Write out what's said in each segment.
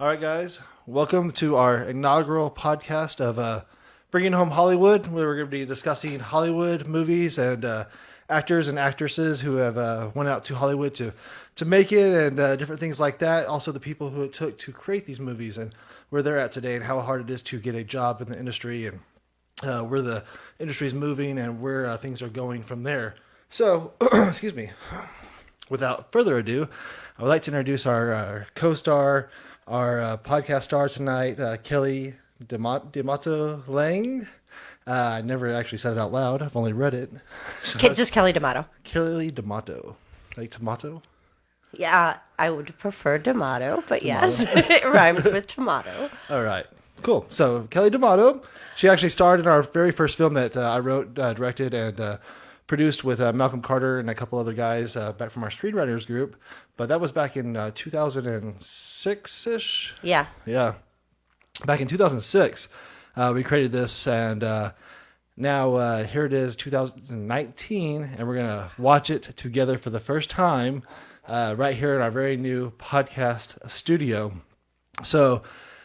All right, guys, welcome to our inaugural podcast of Bringing Home Hollywood, where we're going to be discussing Hollywood movies and actors and actresses who have went out to Hollywood to make it and different things like that. Also, the people who it took to create these movies and where they're at today and how hard it is to get a job in the industry and where the industry is moving and where things are going from there. So, excuse me. Without further ado, I would like to introduce our co-star, our podcast star tonight, Kelly D'Amato Lange. I never actually said it out loud. I've only read it. So Just Kelly D'Amato. Kelly D'Amato. Like tomato? Yeah, I would prefer D'Amato, but yes, it rhymes with tomato. All right. Cool. So Kelly D'Amato, she actually starred in our very first film that I wrote, directed, and produced with Malcolm Carter and a couple other guys back from our screenwriters group. But that was back in 2006-ish. Yeah. Yeah. Back in 2006, we created this, and now here it is, 2019, and we're going to watch it together for the first time right here in our very new podcast studio. So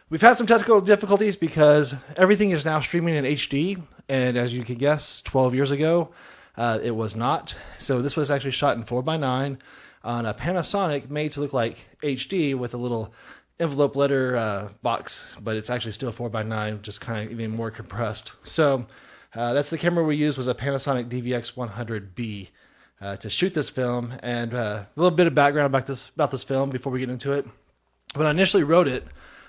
we've had some technical difficulties because everything is now streaming in HD, and as you can guess, 12 years ago, it was not. So this was actually shot in 4:9 on a Panasonic made to look like HD with a little envelope letter box, but it's actually still 4:9, just kind of even more compressed. So that's the camera we used, was a Panasonic DVX 100B to shoot this film. And a little bit of background about this film before we get into it. When I initially wrote it,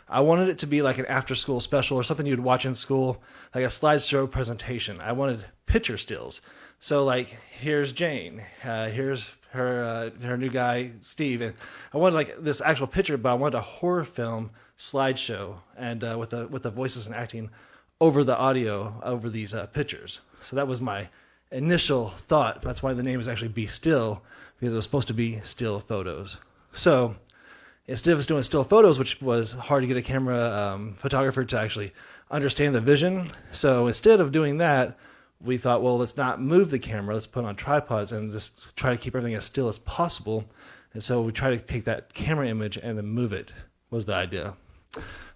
I wanted it to be like an after-school special or something you'd watch in school, like a slideshow presentation. I wanted picture stills. So like, here's Jane, here's her new guy, Steve. And I wanted like this actual picture, but I wanted a horror film slideshow and with the voices and acting over the audio over these pictures. So that was my initial thought. That's why the name is actually Be Still, because it was supposed to be still photos. So instead of doing still photos, which was hard to get a camera photographer to actually understand the vision. So instead of doing that, we thought, well, let's not move the camera. Let's put it on tripods and just try to keep everything as still as possible. And so we try to take that camera image and then move it, was the idea.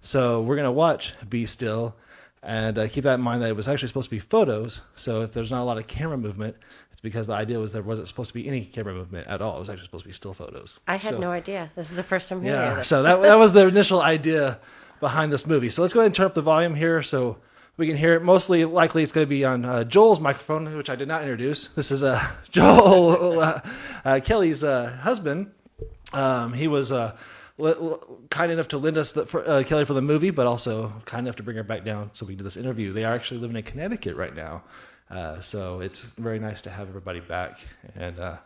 So we're going to watch Be Still and keep that in mind that it was actually supposed to be photos. So if there's not a lot of camera movement, it's because the idea was there wasn't supposed to be any camera movement at all. It was actually supposed to be still photos. I had no idea. This is the first time hearing of it. So that was the initial idea behind this movie. So let's go ahead and turn up the volume here so we can hear it. Mostly likely it's going to be on Joel's microphone, which I did not introduce. This is Joel, Kelly's husband. He was kind enough to lend us Kelly for the movie, but also kind enough to bring her back down so we can do this interview. They are actually living in Connecticut right now. So it's very nice to have everybody back and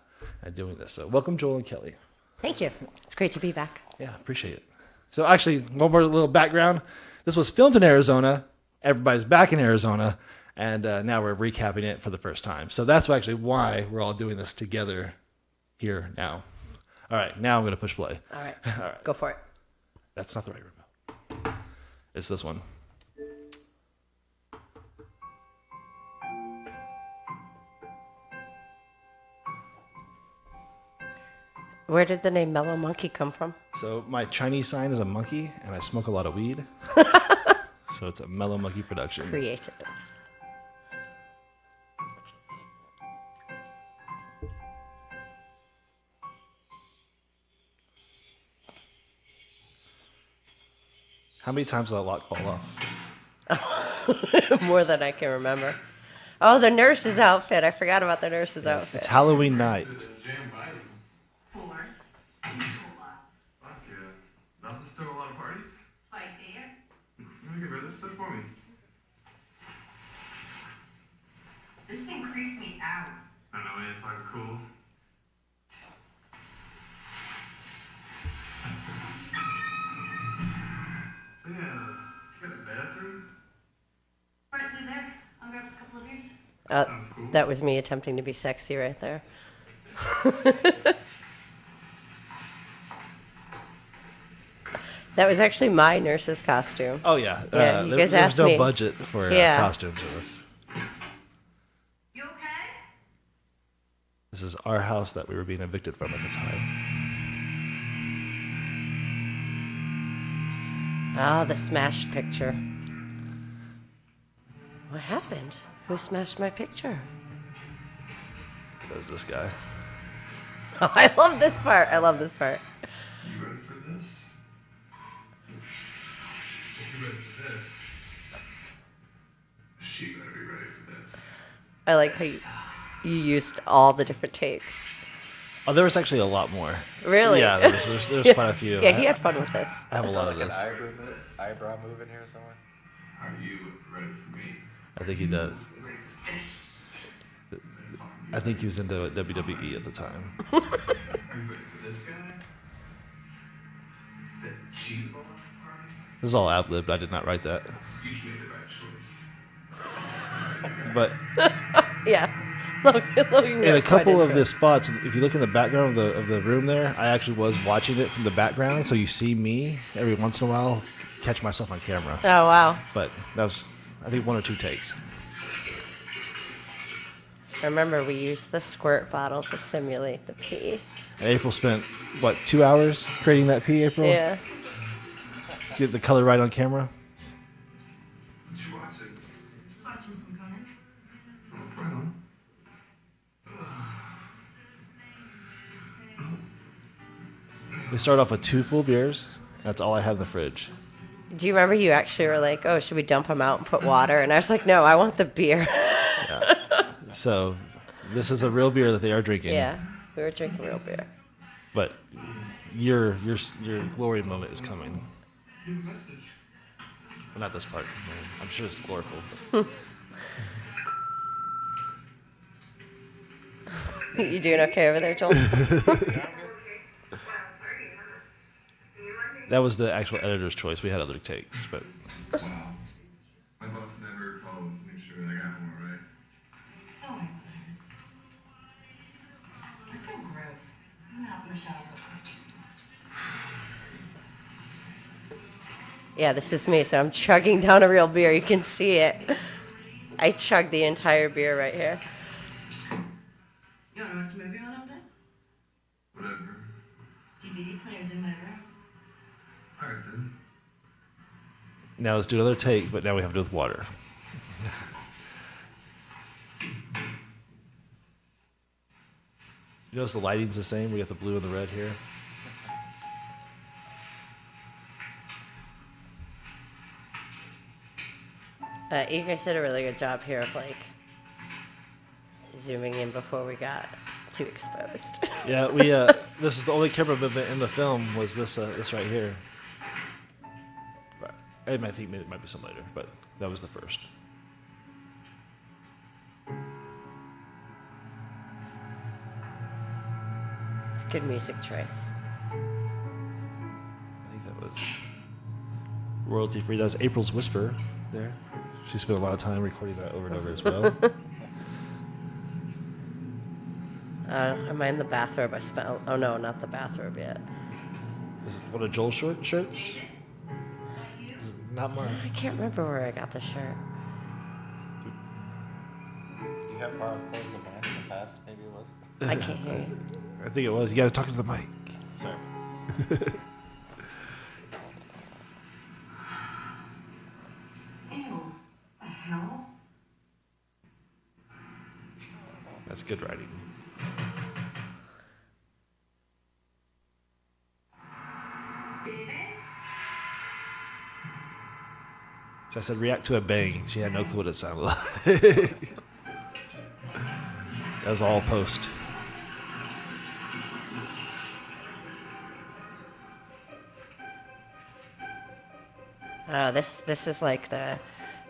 doing this. So welcome, Joel and Kelly. Thank you. It's great to be back. Yeah, appreciate it. So actually, one more little background. This was filmed in Arizona. Everybody's back in Arizona, and now we're recapping it for the first time. So that's actually why we're all doing this together here now. All right, now I'm going to push play. All right. All right. Go for it. That's not the right remote. It's this one. Where did the name Mellow Monkey come from? So my Chinese sign is a monkey, and I smoke a lot of weed. So it's a Mellow Monkey production. Creative. How many times did that lock fall off? More than I can remember. Oh, the nurse's outfit. I forgot about the nurse's outfit. It's Halloween night. Nothing's still a lot of parties? Twice a year. Let me get rid of this stuff for me. This thing creeps me out. I know, man, if I'm cool. So yeah, you got a bathroom? Right through there. I'll grab us a couple of beers. Sounds cool. That was me attempting to be sexy right there. That was actually my nurse's costume. Oh, yeah. Yeah, you guys there asked was no me. budget for Yeah. costumes. So You okay? this is our house that we were being evicted from at the time. Say yeah, you got a bathroom? Right through there. I'll grab us a couple of beers. Sounds cool. You okay? This is our house that we were being evicted from at the time. Oh, the smashed picture. What happened? Who smashed my picture? That was this guy. Oh, I love this part. I love this part. You ready for this? If you're ready for this, she better be ready for this. I like how you used all the different takes. Oh, there was actually a lot more. Really? Yeah, there's quite a few. Yeah, he had fun with this. I have a lot of An this. eyebrow move in here somewhere. Are you ready for me? I think he does. I think he was into WWE at the time. Are you ready for this guy? The cheese ball at the party? This is all ad-libbed. I did not write that. You made the right choice. But Yeah. Logan in a couple of the spots, if you look in the background of the room there, I actually was watching it from the background, so you see me every once in a while catch myself on camera. Oh, wow. But that was, I think, 1 or 2 takes. Remember, we used the squirt bottle to simulate the pee. And April spent, what, 2 hours creating that pee, April? Yeah. Get the color right on camera? What you watching? Just watching some Conan. Oh, right on. We started off with 2 full beers. That's all I had in the fridge. Do you remember you actually were like, oh, should we dump them out and put water? And I was like, no, I want the beer. So this is a real beer that they are drinking. Yeah, we were drinking real beer. But your glory moment is coming. Leave a message. Well, not this part. I'm sure it's gloriful. You doing okay over there, Joel? That was the actual editor's choice. We had other takes, but Wow. My boss never calls to make sure that I got home all right. Don't worry about it. I feel gross. I'm gonna hop in the shower real quick. Yeah, this is me. So I'm chugging down a real beer. You can see it. I chugged the entire beer right here. You wanna watch a movie while I'm done? Whatever. DVD player's in my room. All right then. now let's do another take, but now we have to do with water. You notice the lighting's the same? We got the blue and the red here. You guys did a really good job here of like zooming in before we got too exposed. Yeah, we this is the only camera movement in the film was this right here. But I think it might be some later, but that was the first. Good music choice. I think that was royalty free. That was April's Whisper there. She spent a lot of time recording that over and over as well. Am I in the bathrobe? I spent. Oh no, not the bathrobe yet. Is it one of Joel's shirts? Is it not mine. I can't remember where I got the shirt. Do you have borrowed clothes of mine in the past? Maybe it was. I can't hear you. I think it was. You got to talk into the mic. Sorry. Ew. The hell? That's good writing. David? So I said react to a bang. She had no clue what it sounded like. That was all post. This is like the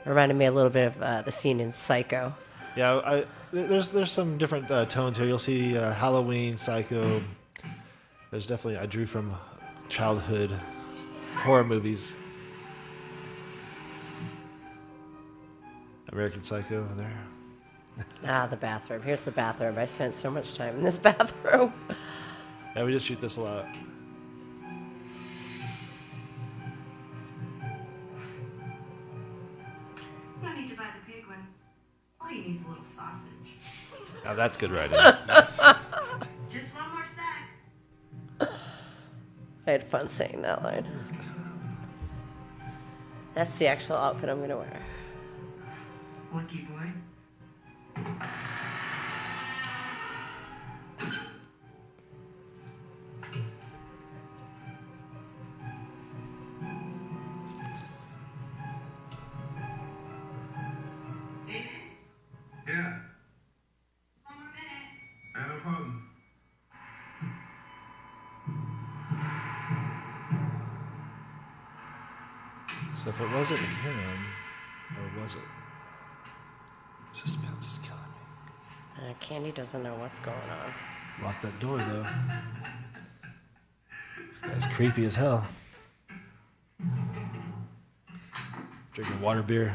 reminded me a little bit of the scene in Psycho. Yeah, there's some different tones here. You'll see Halloween, Psycho. There's definitely I drew from childhood horror movies. American Psycho there. The bathroom. Here's the bathroom. I spent so much time in this bathroom. Yeah, we just shoot this a lot. You don't need to buy the big one. All you need is a little sausage. Now that's good writing. Just one more sack. I had fun saying that line. That's the actual outfit I'm gonna wear. Lucky boy. David, Yeah. one more minute. No problem. So if it wasn't him, or was it? Suspense is killing me. Candy doesn't know what's going on. Lock that door, though. This guy's creepy as hell. Drinking water beer.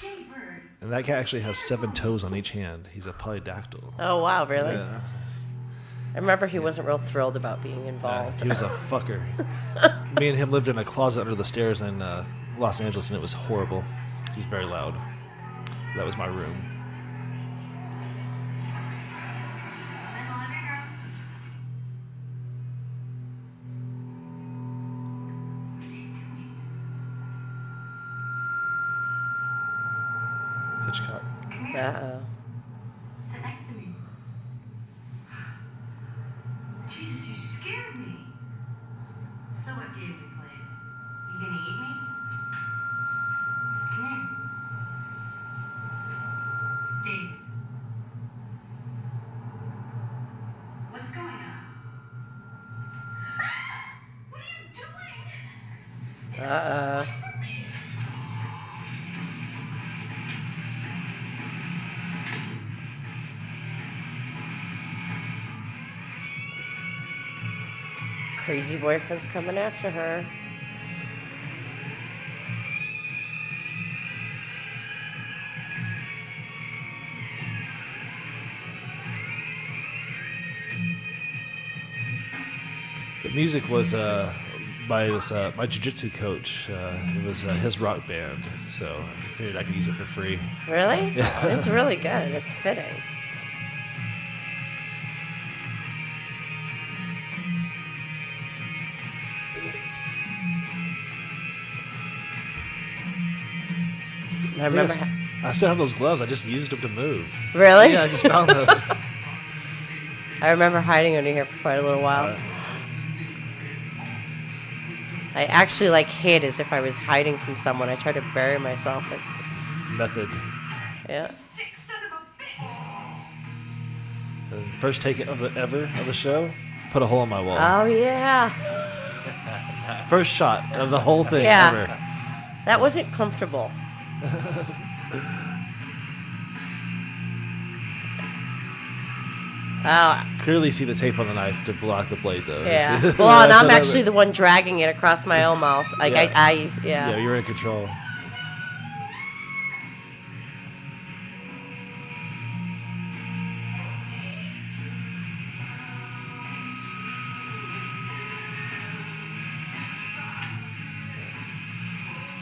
Jaybird. And that cat actually has 7 toes on each hand. He's a polydactyl. Oh wow, really? Yeah. I remember he wasn't real thrilled about being involved. He was a fucker. Me and him lived in a closet under the stairs in Los Angeles, and it was horrible. He was very loud. That was my room. I'm in the living room. What's he doing? Hitchcock. Come here. Uh-oh. Sit next to me. Jesus, you scared me. So what game we playing? You gonna eat me? Come here. David. What's going on? What are you doing? Uh-oh. Crazy boyfriend's coming after her. The music was by this my jiu-jitsu coach. It was his rock band, so I figured I could use it for free. Really? Yeah. It's really good. It's fitting. I remember. Yes. I still have those gloves. I just used them to move. Really? Yeah, I just found them. I remember hiding under here for quite a little while. I actually hid as if I was hiding from someone. I tried to bury myself. Method. Yeah. Sick son of a bitch! The first take of the show, put a hole in my wall. Oh yeah. First shot of the whole thing Yeah. ever. That wasn't comfortable. Oh, Clearly see the tape on the knife to block the blade, though. yeah. That's Well, and I'm what I- actually the one dragging it across my own mouth. Yeah. Yeah. Yeah, you're in control.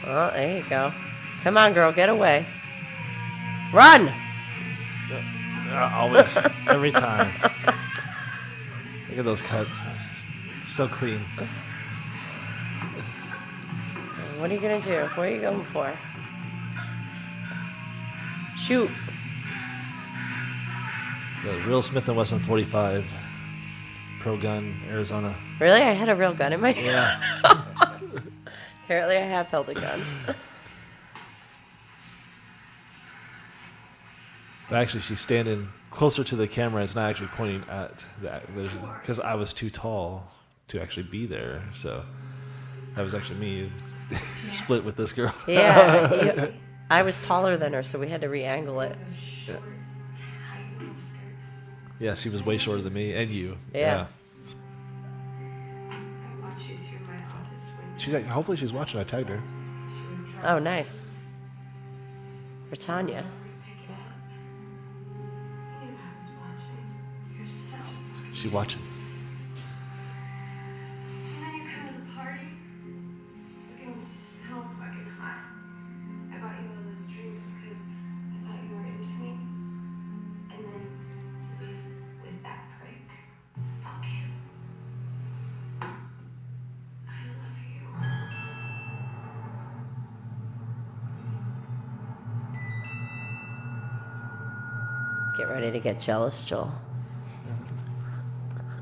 Oh, there you go. Come on, girl, get away. Run! Always. Every time. Look at those cuts. So clean. What are you gonna do? What are you going for? Shoot. The real Smith & Wesson 45. Pro gun, Arizona. Really? I had a real gun in my hand? Yeah. Apparently I have held a gun. But actually, she's standing closer to the camera. It's not actually pointing at that. Because I was too tall to actually be there. So that was actually me split with this girl. Yeah. I was taller than her, so we had to re-angle it. Short, tight little skirts. Yeah, she was way shorter than me and you. Yeah. I watch you through my office window. She's like, hopefully she's watching. I tagged her. She would drop Oh, nice. For Tanya. pick it up. I knew I was watching. You're such a fucking She watching. And then you come to the party, looking so fucking hot. I bought you all those drinks because I thought you were into me. And then you leave Get ready to get jealous, Joel.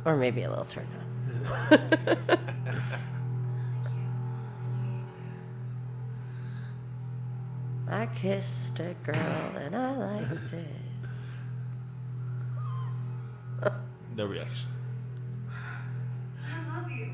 Or maybe a little turned on. I kissed a girl and I liked it. No reaction. I love you.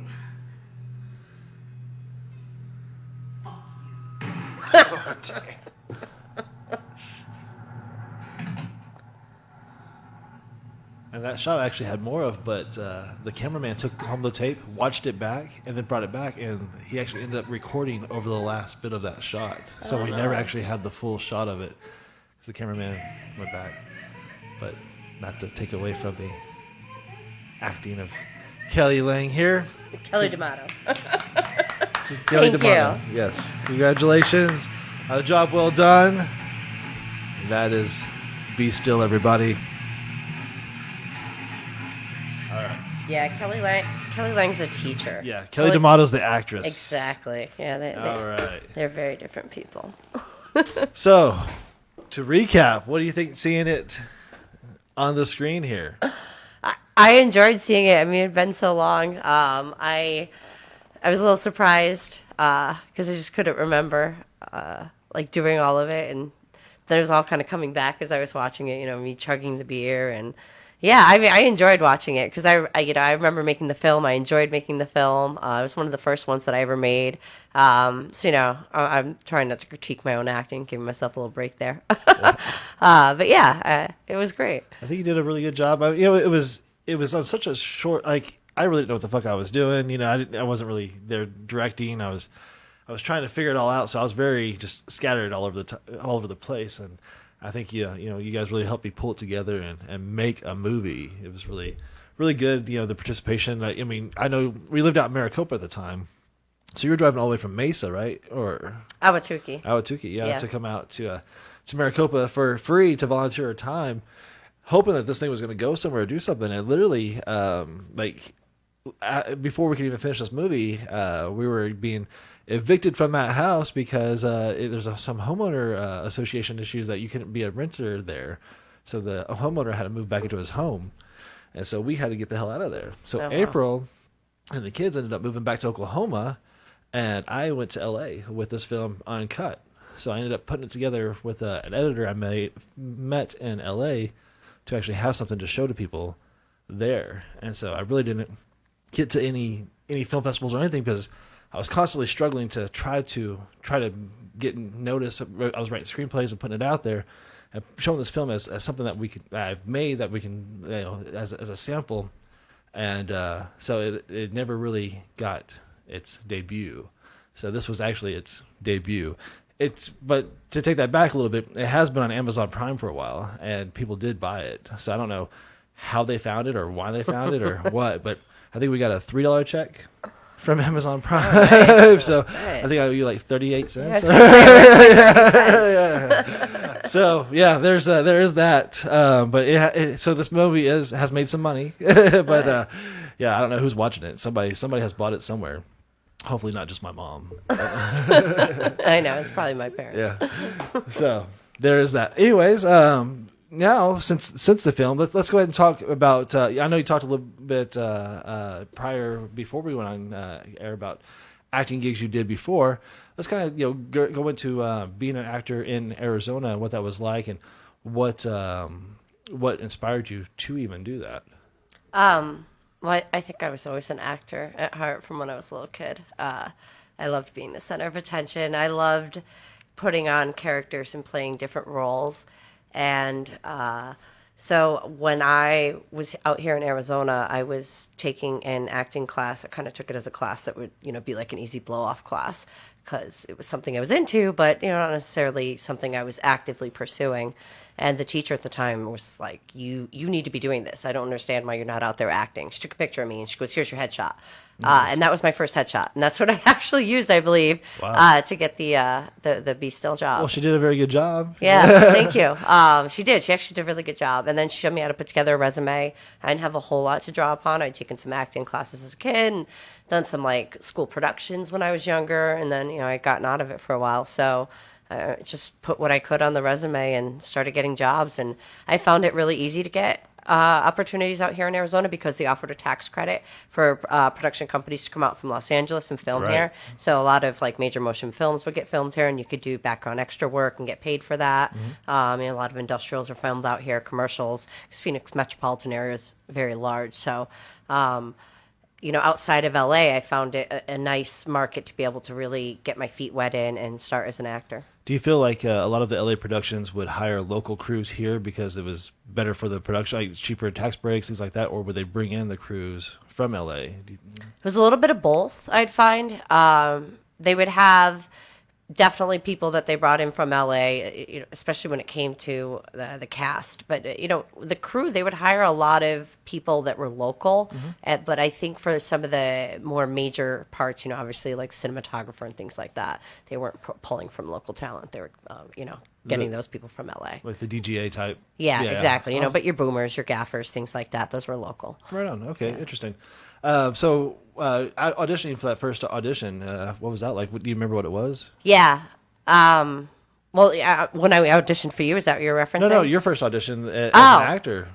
And that shot I actually had more of, but the cameraman took home the tape, watched it back, and then brought it back, and he actually ended up recording over the last bit of that shot. So we never actually had the full shot of it, because the cameraman went back. But not to take away from the acting of Kelly Lange here. Kelly D'Amato. Kelly Thank D'Amato. Yes. Congratulations. A job well done. That is Be Still, everybody. Yeah, Kelly Lange's a teacher. Yeah, Kelly D'Amato's the actress. Exactly. Yeah, All right. they're very different people. So, to recap, what do you think seeing it on the screen here? I enjoyed seeing it. I mean, it'd been so long. I was a little surprised because I just couldn't remember like doing all of it, and then it was all kind of coming back as I was watching it. You know, me chugging the beer, and yeah, I mean, I enjoyed watching it because I remember making the film. I enjoyed making the film. It was one of the first ones that I ever made. So you know, I'm trying not to critique my own acting, giving myself a little break there. But yeah, it was great. I think you did a really good job. You know, it was on such a short. Like, I really didn't know what the fuck I was doing. You know, I wasn't really there directing. I was trying to figure it all out. So I was very just scattered all over the place. And I think you guys really helped me pull it together and make a movie. It was really, really good. You know, the participation. I mean, I know we lived out in Maricopa at the time, so you were driving all the way from Mesa, right? Or Ahwatukee, yeah, to come out to Maricopa for free to volunteer our time, hoping that this thing was going to go somewhere or do something. And literally, before we could even finish this movie, we were being evicted from that house because there's some homeowner association issues that you couldn't be a renter there. So the homeowner had to move back into his home. And so we had to get the hell out of there. So April and the kids ended up moving back to Oklahoma, and I went to LA with this film uncut. So I ended up putting it together with an editor I met in LA to actually have something to show to people there. And so I really didn't get to any film festivals or anything because I was constantly struggling to try to get noticed. I was writing screenplays and putting it out there and showing this film as something that I've made that we can, you know, as a sample. And so it never really got its debut. So this was actually its debut. But to take that back a little bit, it has been on Amazon Prime for a while, and people did buy it. So I don't know how they found it or why they found it or what, but I think we got a $3 check from Amazon Prime. Nice. So nice. I think I owe you like 38 cents. Yeah. So yeah, there is that. But so this movie has made some money, but yeah, I don't know who's watching it. Somebody has bought it somewhere. Hopefully not just my mom. I know, it's probably my parents. Yeah. So there is that. Anyways, now since the film, let's go ahead and talk about. I know you talked a little bit prior before we went on air about acting gigs you did before. Let's kind of go into being an actor in Arizona and what that was like and what inspired you to even do that. Well, I think I was always an actor at heart from when I was a little kid. I loved being the center of attention. I loved putting on characters and playing different roles. And so when I was out here in Arizona, I was taking an acting class. I kind of took it as a class that would, be like an easy blow-off class because it was something I was into, but, not necessarily something I was actively pursuing. And the teacher at the time was like, you need to be doing this. I don't understand why you're not out there acting. She took a picture of me and she goes, here's your headshot. Nice. And that was my first headshot. And that's what I actually used, I believe, to get the Be Still job. Well, she did a very good job. Yeah, thank you. She did. She actually did a really good job. And then she showed me how to put together a resume. I didn't have a whole lot to draw upon. I'd taken some acting classes as a kid and done some school productions when I was younger. And then, I'd gotten out of it for a while. So just put what I could on the resume and started getting jobs. And I found it really easy to get opportunities out here in Arizona because they offered a tax credit for production companies to come out from Los Angeles and film Right. here. So a lot of like major motion films would get filmed here, and you could do background extra work and get paid for that. And a lot of industrials are filmed out here, commercials, because Phoenix metropolitan area is very large. So, outside of LA, I found it a nice market to be able to really get my feet wet in and start as an actor. Do you feel like a lot of the LA productions would hire local crews here because it was better for the production, like cheaper tax breaks, things like that, or would they bring in the crews from LA? It was a little bit of both, I'd find. They would have definitely people that they brought in from LA, especially when it came to the cast. But, the crew, they would hire a lot of people that were local. But I think for some of the more major parts, obviously like cinematographer and things like that, they weren't pulling from local talent. They were, getting those people from LA. Like the DGA type? Yeah, exactly. Awesome. But your boomers, your gaffers, things like that, those were local. Right on. Okay, interesting. So auditioning for that first audition, what was that like? Do you remember what it was? Yeah. When I auditioned for you, is that what you're referencing? No, your first audition as an actor.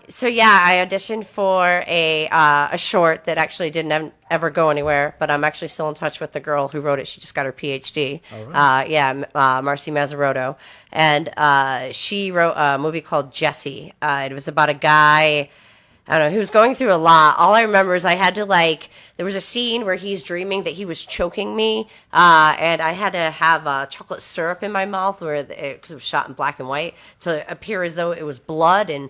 So yeah, I auditioned for a short that actually didn't ever go anywhere, but I'm actually still in touch with the girl who wrote it. She just got her PhD. All right. Marcy Mazzarotto, and she wrote a movie called Jesse. It was about a guy. I don't know. He was going through a lot. All I remember is I had to there was a scene where he's dreaming that he was choking me, and I had to have chocolate syrup in my mouth because it was shot in black and white to appear as though it was blood, and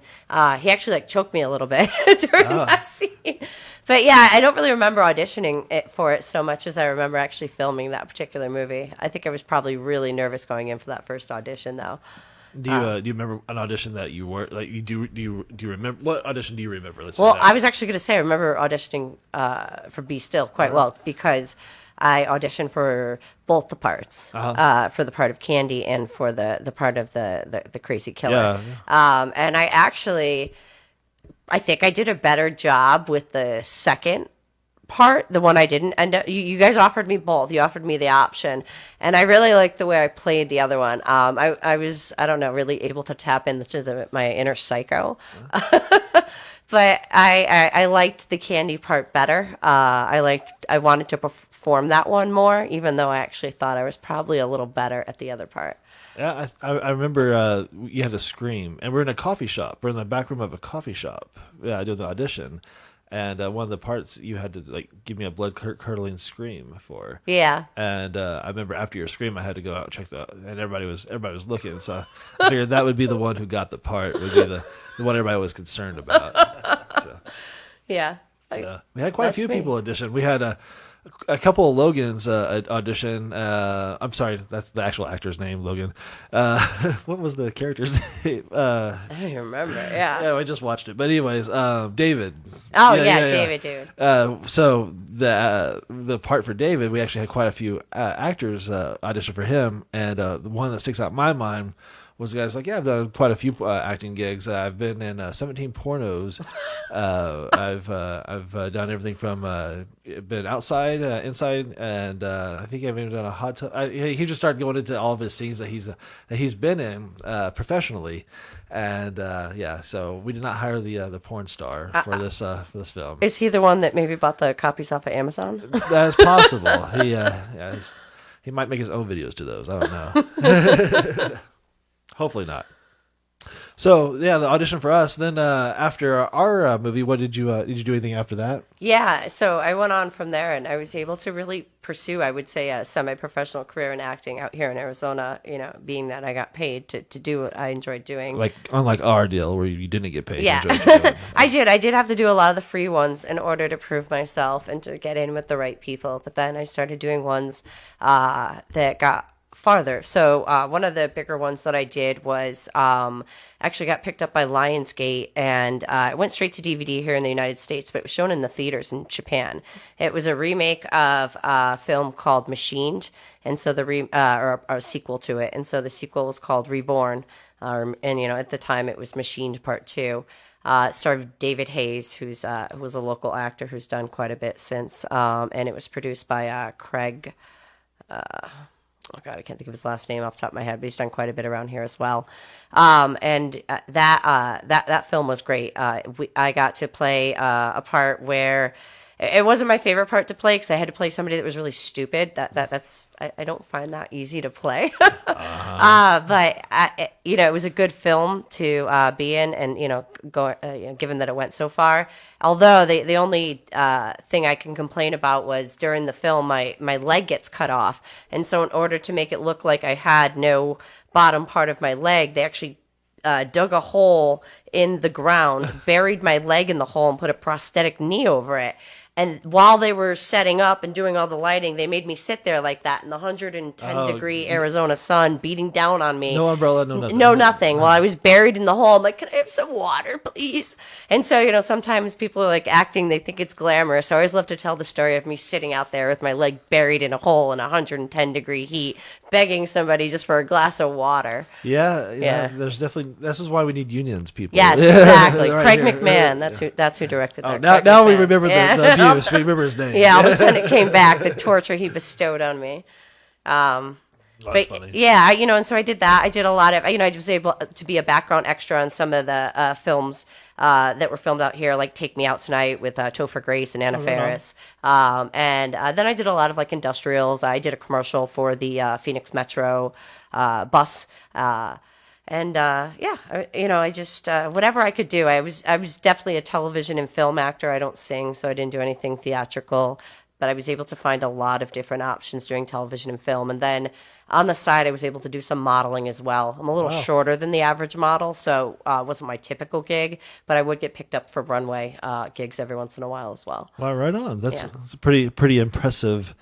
he actually choked me a little bit during that scene. But yeah, I don't really remember auditioning for it so much as I remember actually filming that particular movie. I think I was probably really nervous going in for that first audition, though. Do you remember an audition that you were like? Do you remember what audition do you remember? Let's Well, say that. I was actually going to say I remember auditioning for Be Still quite well because I auditioned for both the parts, for the part of Candy and for the part of the crazy killer. Yeah. And I think I did a better job with the second part, the one I didn't end up. You guys offered me both. You offered me the option, and I really liked the way I played the other one. I was, I don't know, really able to tap into my inner psycho. But I liked the Candy part better. I wanted to perform that one more, even though I actually thought I was probably a little better at the other part. Yeah, I remember you had to scream, and we're in a coffee shop. We're in the back room of a coffee shop. Yeah, I did the audition. And one of the parts you had to give me a blood curdling scream for. Yeah. And I remember after your scream, I had to go out and check and everybody was looking. So I figured that would be the one who got the part. Would be the one everybody was concerned about. So, Yeah. we had quite a few people audition. We had a couple of Logans audition. I'm sorry, that's the actual actor's name, Logan. What was the character's name? I don't even remember. Yeah. Yeah, I just watched it. But anyways, David. Oh, David, dude. So the part for David, we actually had quite a few actors audition for him, and the one that sticks out in my mind was the guy's like, yeah, I've done quite a few acting gigs. I've been in 17 pornos. I've done everything from been outside, inside, and I think I've even done a hot tub. He just started going into all of his scenes that he's been in professionally, and so we did not hire the porn star for this film. Is he the one that maybe bought the copies off of Amazon? That's possible. He might make his own videos to those. I don't know. Hopefully not. So yeah, the audition for us. Then after our movie, what did you do anything after that? Yeah, so I went on from there, and I was able to really pursue, I would say, a semi-professional career in acting out here in Arizona. Being that I got paid to do what I enjoyed doing. Like unlike our deal where you didn't get paid. Yeah, to enjoy doing it. I did have to do a lot of the free ones in order to prove myself and to get in with the right people. But then I started doing ones that got farther. So one of the bigger ones that I did was actually got picked up by Lionsgate, and it went straight to DVD here in the United States, but it was shown in the theaters in Japan. It was a remake of a film called Machined, and so or a sequel to it, and so the sequel was called Reborn, and at the time it was Machined Part 2. It starred David Hayes, who was a local actor who's done quite a bit since, and it was produced by Craig. oh God, I can't think of his last name off the top of my head, but he's done quite a bit around here as well. That film was great. I got to play a part where it wasn't my favorite part to play because I had to play somebody that was really stupid. I don't find that easy to play. But it was a good film to be in, and given that it went so far. Although the only thing I can complain about was during the film, my leg gets cut off, and so in order to make it look like I had no bottom part of my leg, they actually dug a hole in the ground, buried my leg in the hole, and put a prosthetic knee over it. And while they were setting up and doing all the lighting, they made me sit there like that in the 110-degree Arizona sun beating down on me. No umbrella, no nothing. No nothing. While I was buried in the hole, I'm like, can I have some water, please? And so, sometimes people are like acting, they think it's glamorous. So I always love to tell the story of me sitting out there with my leg buried in a hole in 110-degree heat, begging somebody just for a glass of water. Yeah. There's definitely, this is why we need unions, people. Yes, exactly. Right Craig here. McMahon, that's who directed that. Now we remember the abuse. We remember his name. Yeah, all of a sudden it came back, the torture he bestowed on me. That's funny. Yeah, and so I did that. I did a lot of, I was able to be a background extra on some of the films that were filmed out here, like Take Me Out Tonight with Topher Grace and Anna Faris. And then I did a lot of like industrials. I did a commercial for the Phoenix Metro bus. I just whatever I could do. I was definitely a television and film actor. I don't sing, so I didn't do anything theatrical, but I was able to find a lot of different options doing television and film. And then on the side, I was able to do some modeling as well. I'm a little shorter than the average model, so it wasn't my typical gig, but I would get picked up for runway gigs every once in a while as well. Wow, right on. That's a pretty impressive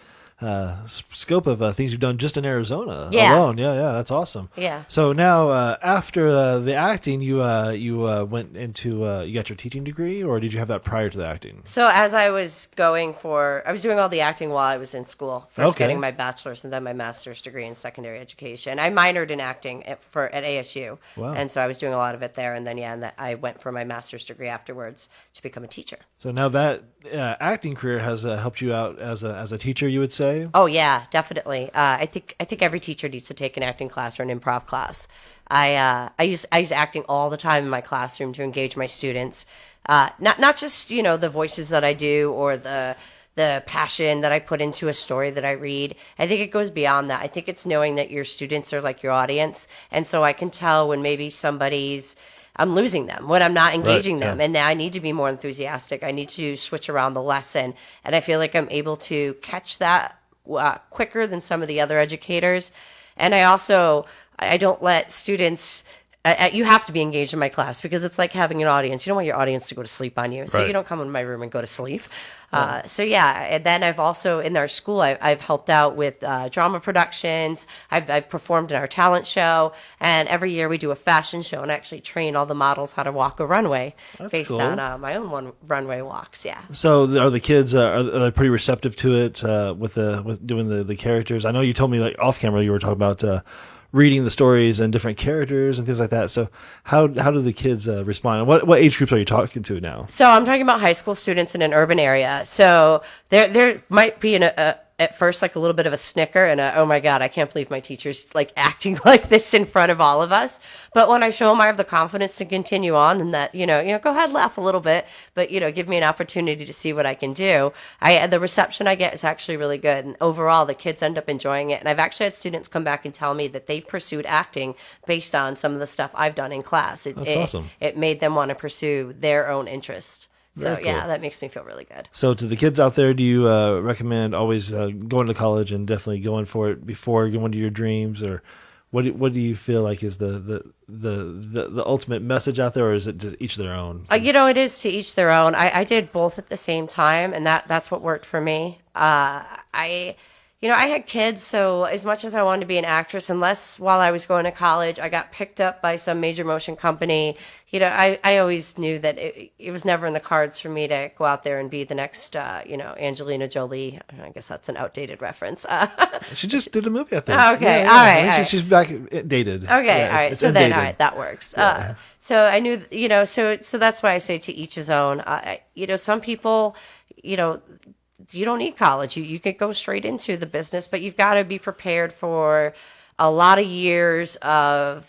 scope of things you've done just in Arizona alone. Yeah, that's awesome. Yeah. So now, after the acting, you went into you got your teaching degree, or did you have that prior to the acting? So as I was doing all the acting while I was in school, first getting my bachelor's and then my master's degree in secondary education. I minored in acting at ASU, and so I was doing a lot of it there. And then I went for my master's degree afterwards to become a teacher. So now that acting career has helped you out as a teacher, you would say? Oh yeah, definitely. I think every teacher needs to take an acting class or an improv class. I use acting all the time in my classroom to engage my students. Not just the voices that I do or the passion that I put into a story that I read. I think it goes beyond that. I think it's knowing that your students are like your audience, and so I can tell when maybe I'm losing them, when I'm not engaging them. And now I need to be more enthusiastic. I need to switch around the lesson. And I feel like I'm able to catch that quicker than some of the other educators. And I don't let students, you have to be engaged in my class because it's like having an audience. You don't want your audience to go to sleep on you. So you don't come in my room and go to sleep. And then I've also, in our school, I've helped out with drama productions. I've performed in our talent show, and every year we do a fashion show and actually train all the models how to walk a runway based on my own runway walks. Yeah. So are the kids are they pretty receptive to it with doing the characters? I know you told me like off camera you were talking about reading the stories and different characters and things like that. So how do the kids respond? And what age groups are you talking to now? So I'm talking about high school students in an urban area. So there might be at first like a little bit of a snicker and oh my God, I can't believe my teacher's like acting like this in front of all of us. But when I show them I have the confidence to continue on and that, go ahead, laugh a little bit, but give me an opportunity to see what I can do. The reception I get is actually really good. And overall, the kids end up enjoying it. And I've actually had students come back and tell me that they've pursued acting based on some of the stuff I've done in class. That's awesome. It made them want to pursue their own interest. So, cool. Yeah, that makes me feel really good. So to the kids out there, do you recommend always going to college and definitely going for it before going to your dreams? Or what do you feel like is the ultimate message out there, or is it just each their own? It is to each their own. I did both at the same time, and that's what worked for me. I had kids, so as much as I wanted to be an actress, unless while I was going to college, I got picked up by some major motion company, I always knew that it was never in the cards for me to go out there and be the next, Angelina Jolie. I guess that's an outdated reference. She just did a movie, I think. Oh, okay, yeah. all right. I think she's back dated. Okay, yeah, all right. So then, all right, that works. Yeah. So I knew, so that's why I say to each his own. Some people, you don't need college. You could go straight into the business, but you've got to be prepared for a lot of years of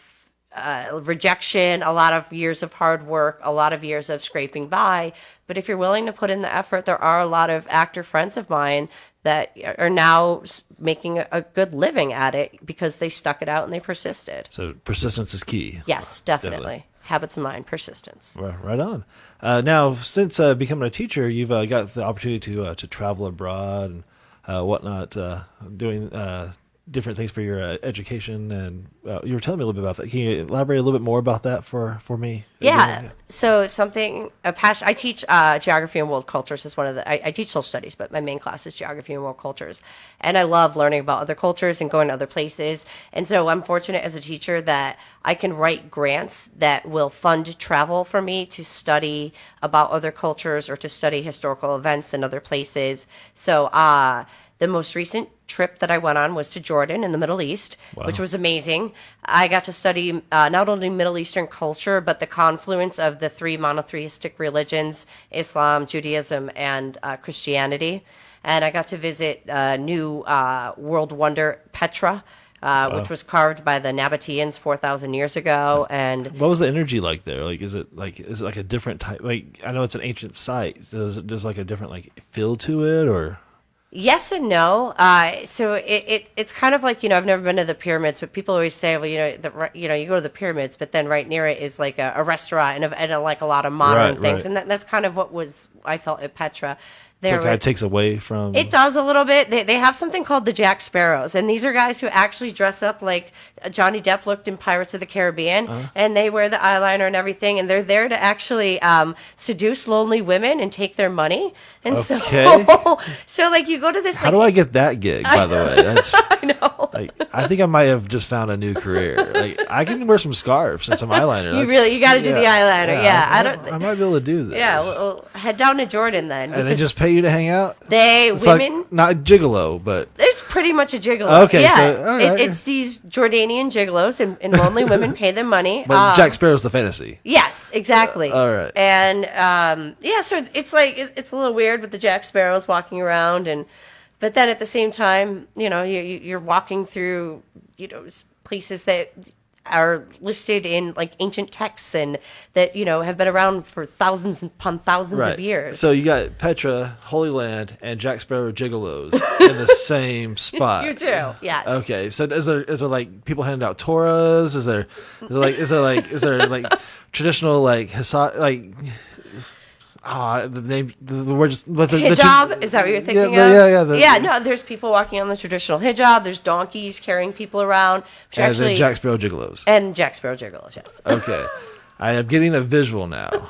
rejection, a lot of years of hard work, a lot of years of scraping by. But if you're willing to put in the effort, there are a lot of actor friends of mine that are now making a good living at it because they stuck it out and they persisted. So persistence is key. Yes, definitely. Habits of mind, persistence. Right on. Now, since becoming a teacher, you've got the opportunity to travel abroad and whatnot, doing different things for your education. And you were telling me a little bit about that. Can you elaborate a little bit more about that for me? Yeah. So a passion. I teach geography and world cultures is one of I teach social studies, but my main class is geography and world cultures. And I love learning about other cultures and going to other places. And so I'm fortunate as a teacher that I can write grants that will fund travel for me to study about other cultures or to study historical events in other places. So the most recent trip that I went on was to Jordan in the Middle East, which was amazing. I got to study not only Middle Eastern culture, but the confluence of the three monotheistic religions, Islam, Judaism, and Christianity. And I got to visit new world wonder Petra, which was carved by the Nabateans 4,000 years ago. And what was the energy like there? Like, is it like a different type? Like, I know it's an ancient site. So there's like a different like feel to it, or? Yes and no. So it's kind of like, I've never been to the pyramids, but people always say, well, you go to the pyramids, but then right near it is like a restaurant and like a lot of modern things. Right. And that's kind of what I felt at Petra. So it kind of takes away from... It does a little bit. They have something called the Jack Sparrows, and these are guys who actually dress up like Johnny Depp looked in Pirates of the Caribbean, and they wear the eyeliner and everything, and they're there to actually seduce lonely women and take their money. And so like you go to this... How do I get that gig, by the way? That's, I know. Like, I think I might have just found a new career. Like, I can wear some scarves and some eyeliner. You got to do the eyeliner. Yeah. I might be able to do this. Yeah, well, head down to Jordan then. And they just pay you to hang out? It's women... Like, not gigolo, but... There's pretty much a gigolo. Okay, yeah. so... All right. It's these Jordanian gigolos, and lonely women pay them money. But Jack Sparrow's the fantasy. Yes, exactly. All right. And, so it's like, it's a little weird with the Jack Sparrows walking around, but then at the same time, you're walking through, places that are listed in like ancient texts and that have been around for thousands upon thousands of years. So you got Petra, Holy Land, and Jack Sparrow gigolos in the same spot. You do, yes. Okay, so is there like people handing out Torahs? Is there traditional like the name, the word just... hijab, is that what you're thinking of? Yeah. No, there's people walking on the traditional hijab. There's donkeys carrying people around. And the Jack Sparrow gigolos. And Jack Sparrow gigolos, yes. Okay. I am getting a visual now.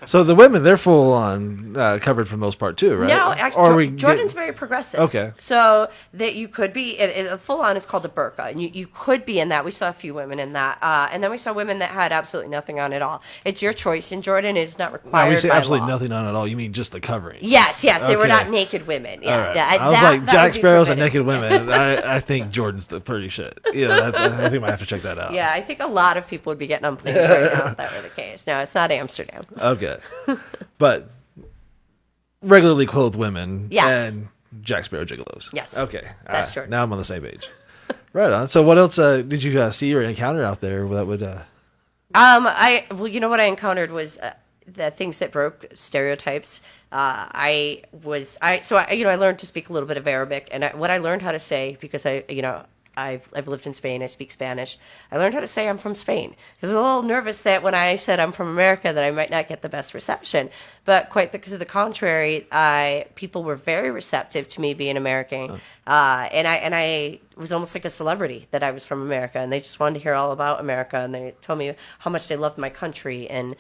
So the women, they're full on covered for the most part too, right? No, actually, Jordan's very progressive. Okay. So that you could be, full on is called a burqa, and you could be in that. We saw a few women in that. And then we saw women that had absolutely nothing on at all. It's your choice, and Jordan is not required by law. When we say absolutely nothing on at all, you mean just the covering? Yes, they were not naked women. Yeah, right. I was like, Jack Sparrow's and naked women. I think Jordan's the pretty shit. Yeah, I think I might have to check that out. Yeah, I think a lot of people would be getting on planes right now if that were the case. No, it's not Amsterdam. Okay. But regularly clothed women and Jack Sparrow gigolos. Yes. Okay. That's true. Now I'm on the same page. Right on. So what else did you see or encounter out there that would... what I encountered was the things that broke stereotypes. I learned to speak a little bit of Arabic, and what I learned how to say, because I've lived in Spain. I speak Spanish. I learned how to say I'm from Spain. I was a little nervous that when I said I'm from America that I might not get the best reception. But quite to the contrary, people were very receptive to me being American. And I was almost like a celebrity that I was from America, and they just wanted to hear all about America, and they told me how much they loved my country. And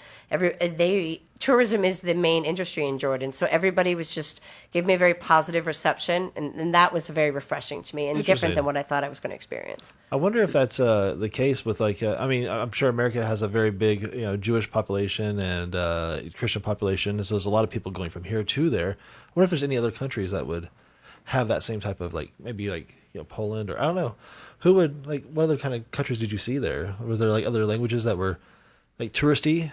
tourism is the main industry in Jordan, so everybody gave me a very positive reception, and that was very refreshing to me and different than what I thought I was going to experience. I wonder if that's the case with I'm sure America has a very big Jewish population and Christian population, so there's a lot of people going from here to there. I wonder if there's any other countries that would have that same type of maybe Poland, or I don't know. Who would what other kind of countries did you see there? Was there other languages that were touristy?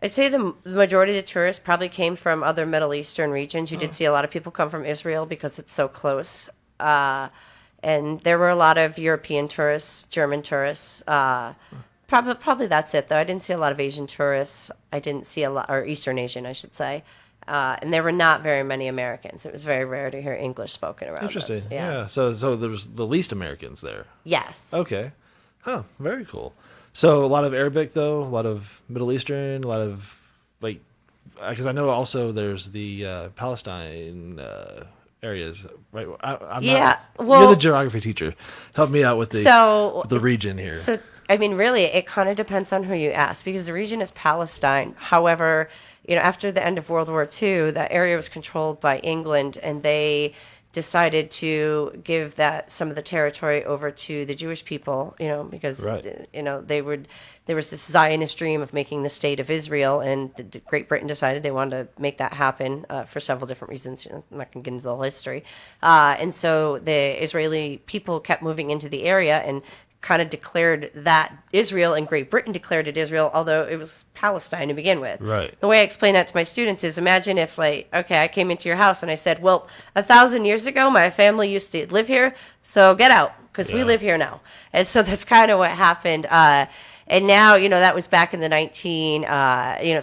I'd say the majority of the tourists probably came from other Middle Eastern regions. You did see a lot of people come from Israel because it's so close. And there were a lot of European tourists, German tourists. Probably that's it, though. I didn't see a lot of Asian tourists. I didn't see a lot, or Eastern Asian, I should say. And there were not very many Americans. It was very rare to hear English spoken around Interesting. us. Yeah. So there was the least Americans there. Yes. Okay. Huh. Very cool. So a lot of Arabic though, a lot of Middle Eastern, a lot of like, because I know also there's the Palestine areas, right? I'm Yeah, not, well- you're the geography teacher. Help me out with the region here. So, I mean, really, it kind of depends on who you ask because the region is Palestine. However, after the end of World War II, that area was controlled by England, and they decided to give some of the territory over to the Jewish people, because, Right. there was this Zionist dream of making the state of Israel, and Great Britain decided they wanted to make that happen for several different reasons. I'm not going to get into the whole history. And so the Israeli people kept moving into the area and kind of declared that Israel, and Great Britain declared it Israel, although it was Palestine to begin with. Right. The way I explain that to my students is imagine if, I came into your house and I said, well, 1,000 years ago, my family used to live here, so get out, because we Yeah. live here now. And so that's kind of what happened. And now, that was back in the it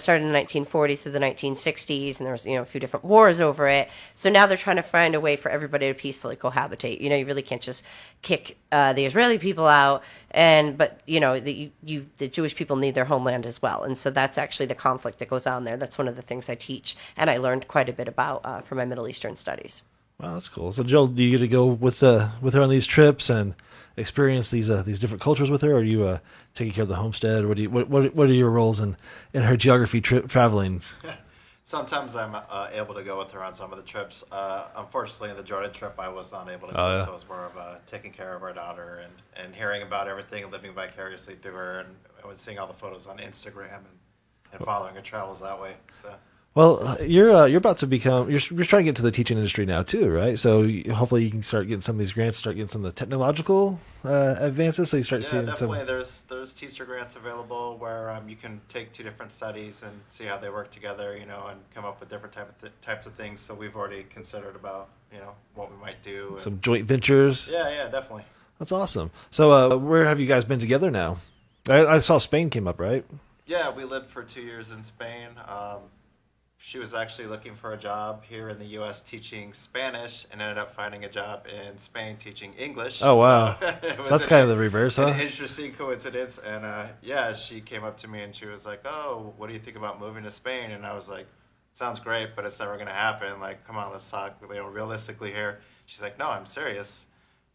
started in the 1940s to the 1960s, and there was, a few different wars over it. So now they're trying to find a way for everybody to peacefully cohabitate. You really can't just kick the Israeli people out, but the Jewish people need their homeland as well. And so that's actually the conflict that goes on there. That's one of the things I teach, and I learned quite a bit about for my Middle Eastern studies. Wow, that's cool. So Jill, do you get to go with her on these trips and experience these different cultures with her, or are you taking care of the homestead? What are your roles in her geography travelings? Sometimes I'm able to go with her on some of the trips. Unfortunately, in the Jordan trip, I was not able to go, Oh, yeah. so it was more of taking care of our daughter and hearing about everything, living vicariously through her, and seeing all the photos on Instagram and following her travels that way. So. Well, you're about to become you're trying to get into the teaching industry now too, right? So hopefully you can start getting some of these grants, start getting some of the technological advances. So you start seeing definitely. some. There's teacher grants available where you can take two different studies and see how they work together, and come up with different types of things. So we've already considered about what we might do. Some joint ventures. Yeah, definitely. That's awesome. So where have you guys been together now? I saw Spain came up, right? Yeah, we lived for 2 years in Spain. She was actually looking for a job here in the U.S. teaching Spanish and ended up finding a job in Spain teaching English. Oh, wow. So So that's kind of the reverse, huh? an interesting coincidence. And she came up to me and she was like, "Oh, what do you think about moving to Spain?" And I was like, "Sounds great, but it's never going to happen. Like, come on, let's talk realistically here." She's like, "No, I'm serious."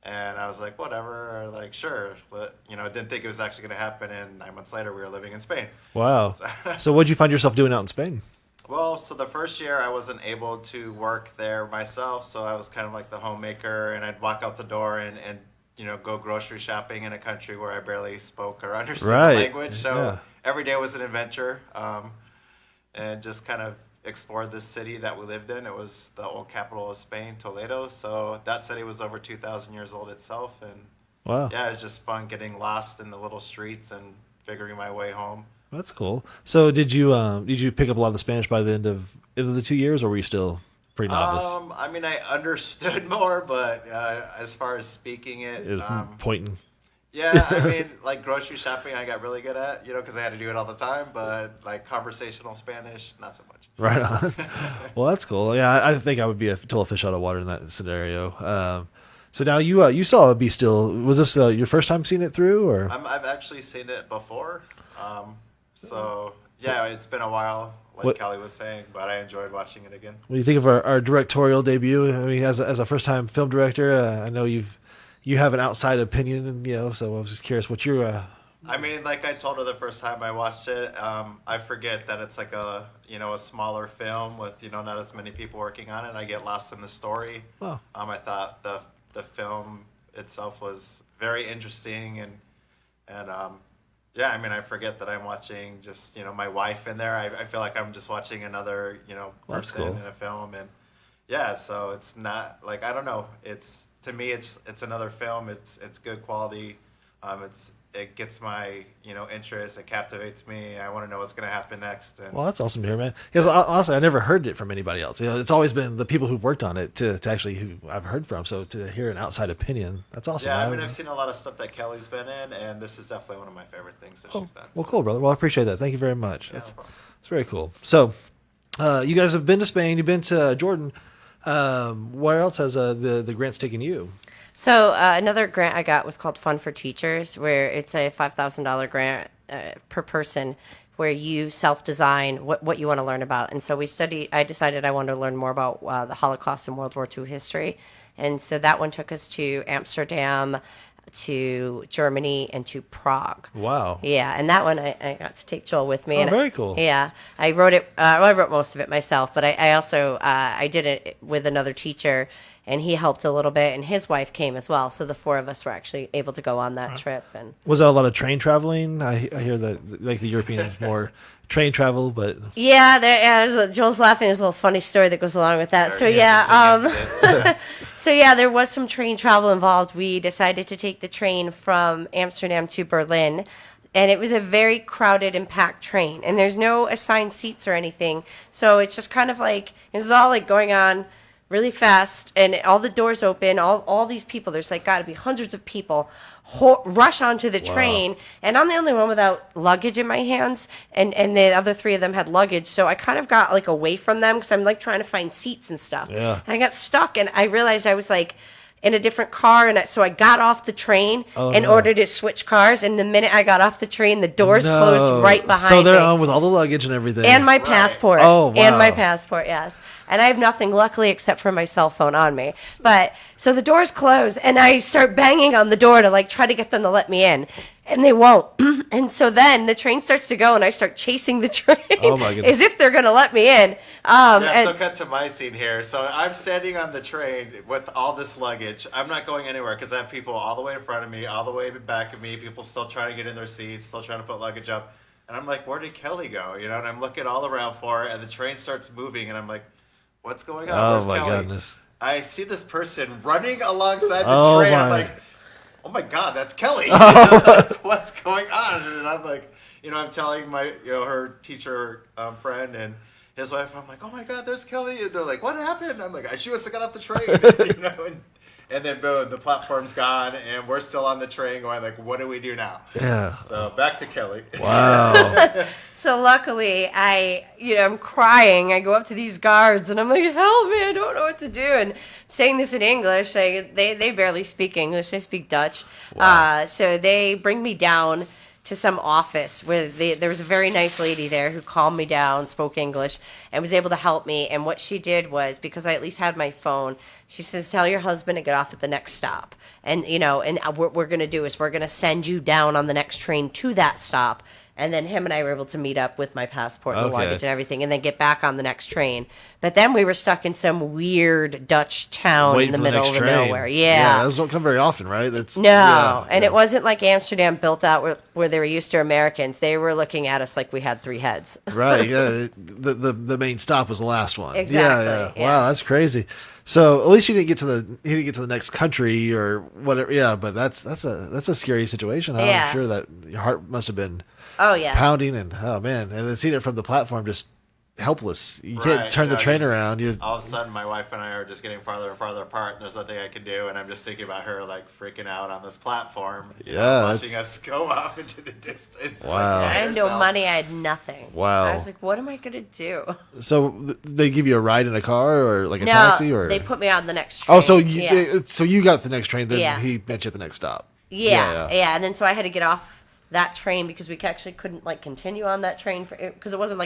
And I was like, "Whatever, like, sure." But, didn't think it was actually going to happen. And 9 months later, we were living in Spain. Wow. So what'd you find yourself doing out in Spain? Well, so the first year I wasn't able to work there myself, so I was kind of like the homemaker, and I'd walk out the door and go grocery shopping in a country where I barely spoke or understood Right. the language. So Yeah. every day was an adventure, and just kind of explored this city that we lived in. It was the old capital of Spain, Toledo. So that city was over 2,000 years old itself, and Wow. yeah, it was just fun getting lost in the little streets and figuring my way home. That's cool. So did you pick up a lot of the Spanish by the end of the 2 years, or were you still pretty novice? I mean, I understood more, but as far as speaking it, It was pointing. yeah, I mean, like grocery shopping, I got really good at, because I had to do it all the time. But like conversational Spanish, not so much. Right on. Well, that's cool. Yeah, I think I would be a total fish out of water in that scenario. So now you saw Be Still. Was this your first time seeing it through, or? I've actually seen it before. So yeah, it's been a while, like What- Kelly was saying, but I enjoyed watching it again. What do you think of our directorial debut? I mean, as a first time film director, I know you have an outside opinion, and so I was just curious what your. I mean, like I told her the first time I watched it, I forget that it's like a smaller film with not as many people working on it. I get lost in the story. Oh. I thought the film itself was very interesting and yeah, I mean, I forget that I'm watching just my wife in there. I feel like I'm just watching another That's person cool. in a film, and yeah, so it's not like, I don't know. To me it's another film. It's good quality. it gets my interest. It captivates me. I want to know what's going to happen next. And Well, that's awesome to hear, man. Because honestly, I never heard it from anybody else. It's always been the people who've worked on it to actually who I've heard from. So to hear an outside opinion, that's awesome. yeah, I mean, I've seen a lot of stuff that Kelly's been in, and this is definitely one of my favorite things that she's done. Well, cool, brother. Well, I appreciate that. Thank you very much. Yeah, That's, no problem. that's very cool. So, you guys have been to Spain. You've been to Jordan. Where else has the grants taken you? So another grant I got was called Fun for Teachers, where it's a $5,000 grant per person, where you self-design what you want to learn about. And so I decided I wanted to learn more about the Holocaust and World War II history. And so that one took us to Amsterdam, to Germany, and to Prague. Wow. Yeah, and that one I got to take Joel with me. Oh, and very cool. Yeah, I wrote it. I wrote most of it myself, but I also I did it with another teacher, and he helped a little bit, and his wife came as well. So the four of us were actually able to go on that trip. And Was that a lot of train traveling? I hear that like the Europeans more train travel, but yeah, Joel's laughing. There's a little funny story that goes along with that. So Very yeah, interesting incident. so yeah, there was some train travel involved. We decided to take the train from Amsterdam to Berlin. And it was a very crowded and packed train. And there's no assigned seats or anything. So it's just kind of like, this is all like going on really fast. And all the doors open. All these people, there's like got to be hundreds of people, rush onto the train. And I'm the only one without luggage in my hands. And the other three of them had luggage. So I kind of got like away from them because I'm like trying to find seats and stuff. Yeah. And I got stuck. And I realized I was like in a different car, and so I got off the train in order to switch cars. And the minute I got off the train, the doors closed right behind So they're me. on with all the luggage and everything. And my passport. Oh, wow. And my passport, yes. And I have nothing, luckily, except for my cell phone on me. But so the doors close, and I start banging on the door to like try to get them to let me in. And they won't. And so then the train starts to go, and I start chasing the train Oh, my goodness. as if they're going to let me in. Yeah, so cut to my scene here. So I'm standing on the train with all this luggage. I'm not going anywhere because I have people all the way in front of me, all the way back of me, people still trying to get in their seats, still trying to put luggage up. And I'm like, where did Kelly go? And I'm looking all around for her, and the train starts moving, and I'm like, what's going on? Oh, Where's my Kelly? goodness. I see this person running alongside the Oh, train. my. I'm like, oh my God, that's Kelly. What's going on? And I'm like, I'm telling my, her teacher friend and his wife, I'm like, oh my God, there's Kelly. And they're like, what happened? I'm like, she must have got off the train, and then boom, the platform's gone, and we're still on the train going like, what do we do now? Yeah. So back to Kelly. Wow. So luckily, I'm crying. I go up to these guards, and I'm like, help me, I don't know what to do. And saying this in English, they barely speak English. They speak Dutch. Wow. So they bring me down to some office where there was a very nice lady there who calmed me down, spoke English, and was able to help me. And what she did was, because I at least had my phone, she says, tell your husband to get off at the next stop. And, and what we're going to do is we're going to send you down on the next train to that stop. And then him and I were able to meet up with my passport and Okay. luggage and everything, and then get back on the next train. But then we were stuck in some weird Dutch town Waiting in the for middle of next train. nowhere. Yeah. Those don't come very often, right? That's No, yeah, and yeah. it wasn't like Amsterdam built out where they were used to Americans. They were looking at us like we had three heads. Right. Yeah. The main stop was the last one. Exactly, Yeah. yeah. Wow, that's crazy. So at least you didn't get to the next country or whatever. Yeah, but that's a scary situation. Huh? Yeah. I'm sure that your heart must have been Oh, yeah. pounding, and oh man, and then seeing it from the platform, just helpless. You can't Right, turn the train around. You All of a sudden, my wife and I are just getting farther and farther apart, and there's nothing I can do, and I'm just thinking about her like freaking out on this platform, watching it's- us go off into the distance. like, Wow. by I had no herself. money. I had nothing. Wow. I was like, what am I going to do? So they give you a ride in a car or like a taxi, or they put me on the next train. oh, so yeah. you got the next train, then Yeah. he met you at the next stop. Yeah. And then so I had to get off that train because we actually couldn't like continue on that train because it wasn't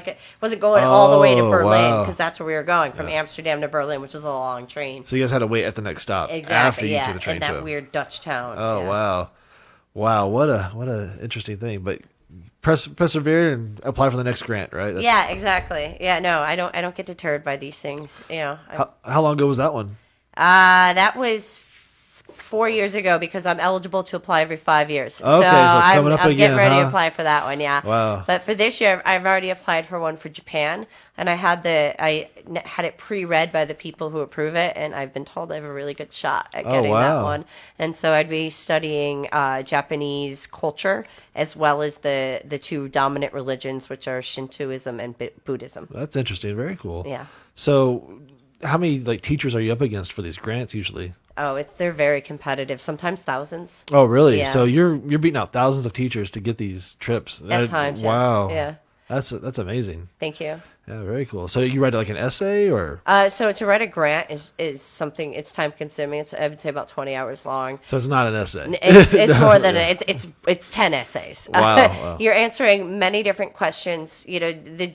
going all the way to Oh, Berlin wow. because that's where we were going from Amsterdam to Berlin, which is a long train. So you guys had to wait at the next stop Exactly. after you yeah. took the train in to that him. weird Dutch town. Oh yeah. wow! What a interesting thing. But persevere and apply for the next grant, right? That's- Yeah, exactly. Yeah, no, I don't get deterred by these things. How long ago was that one? That was 4 years ago because I'm eligible to apply every 5 years. Okay, so it's coming up I'm again, getting ready huh? to apply for that one, yeah. Wow. But for this year, I've already applied for one for Japan, and I had it pre-read by the people who approve it, and I've been told I have a really good shot at getting that wow. one. And so I'd be studying Japanese culture as well as the two dominant religions, which are Shintoism and Buddhism. That's interesting. Very cool. Yeah. So, how many like teachers are you up against for these grants usually? Oh, they're very competitive. Sometimes thousands. Oh, really? Yeah. So you're beating out thousands of teachers to get these trips. At times, yes. Wow. Yeah. That's amazing. Thank you. Yeah, very cool. So you write like an essay or? So to write a grant is something. It's time consuming. I would say about 20 hours long. So it's not an essay. It's more than it's 10 essays. Wow. You're answering many different questions. You know, the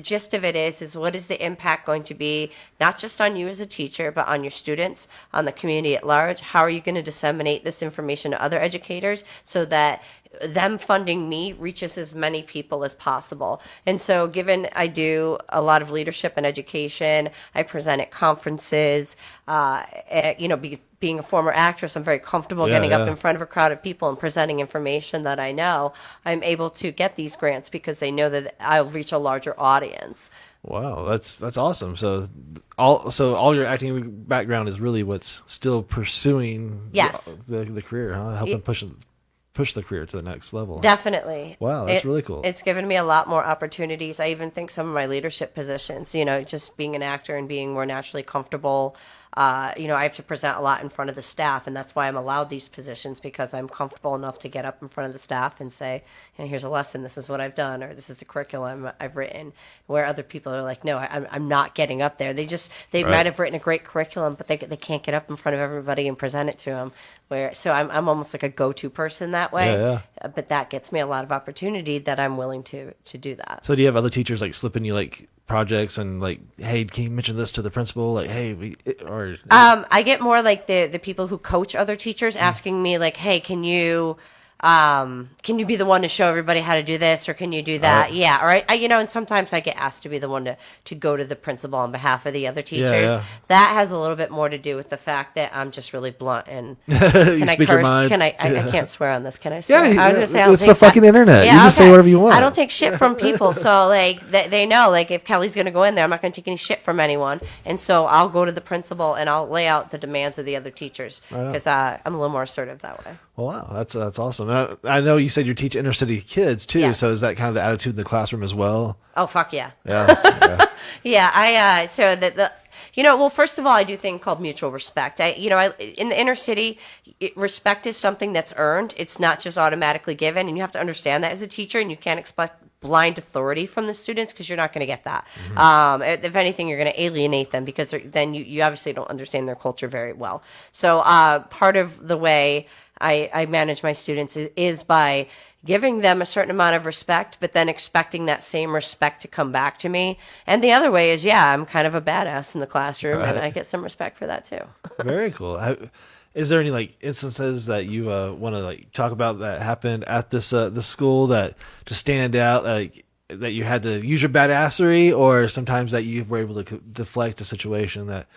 gist of it is what is the impact going to be, not just on you as a teacher, but on your students, on the community at large. How are you going to disseminate this information to other educators so that them funding me reaches as many people as possible? And so given I do a lot of leadership and education, I present at conferences, being a former actress, I'm very comfortable getting up in front of a crowd of people and presenting information that I know. I'm able to get these grants because they know that I'll reach a larger audience. Wow, that's awesome. So all your acting background is really what's still pursuing Yes. the career, huh? Helping push the career to the next level. Definitely. Wow, that's really cool. It's given me a lot more opportunities. I even think some of my leadership positions, just being an actor and being more naturally comfortable. I have to present a lot in front of the staff, and that's why I'm allowed these positions, because I'm comfortable enough to get up in front of the staff and say, here's a lesson, this is what I've done, or this is the curriculum I've written, where other people are like, no, I'm not getting up there. They Right. might have written a great curriculum, but they can't get up in front of everybody and present it to them. So I'm almost like a go-to person that way. Yeah. But that gets me a lot of opportunity that I'm willing to do that. So do you have other teachers like slipping you like projects and like, hey, can you mention this to the principal? Like, hey, I get more like the people who coach other teachers asking me like, hey, can you be the one to show everybody how to do this, or can you do that? Yeah. Or and sometimes I get asked to be the one to go to the principal on behalf of the other teachers. Yeah. That has a little bit more to do with the fact that I'm just really blunt and you can I speak curse? your mind. Can I can't swear on this. Can I swear? Yeah, I was gonna say I don't it's think the fucking internet. You just say whatever you want. I don't take shit from people, so like they know like if Kelly's gonna go in there, I'm not gonna take any shit from anyone, and so I'll go to the principal and I'll lay out the demands of the other teachers because I'm a little more assertive that way. Well, wow, that's awesome. I know you said you teach inner city kids too, Yes. so is that kind of the attitude in the classroom as well? Oh fuck yeah. Yeah. Yeah, so well, first of all, I do a thing called mutual respect. In the inner city, respect is something that's earned. It's not just automatically given, and you have to understand that as a teacher, and you can't expect blind authority from the students because you're not going to get that. Mm-hmm. If anything, you're going to alienate them because then you obviously don't understand their culture very well. So part of the way I manage my students is by giving them a certain amount of respect, but then expecting that same respect to come back to me. And the other way is, I'm kind of a badass in the classroom, and I get some respect for that too. Very cool. Is there any like instances that you want to like talk about that happened at this school that just stand out, like that you had to use your badassery, or sometimes that you were able to deflect a situation that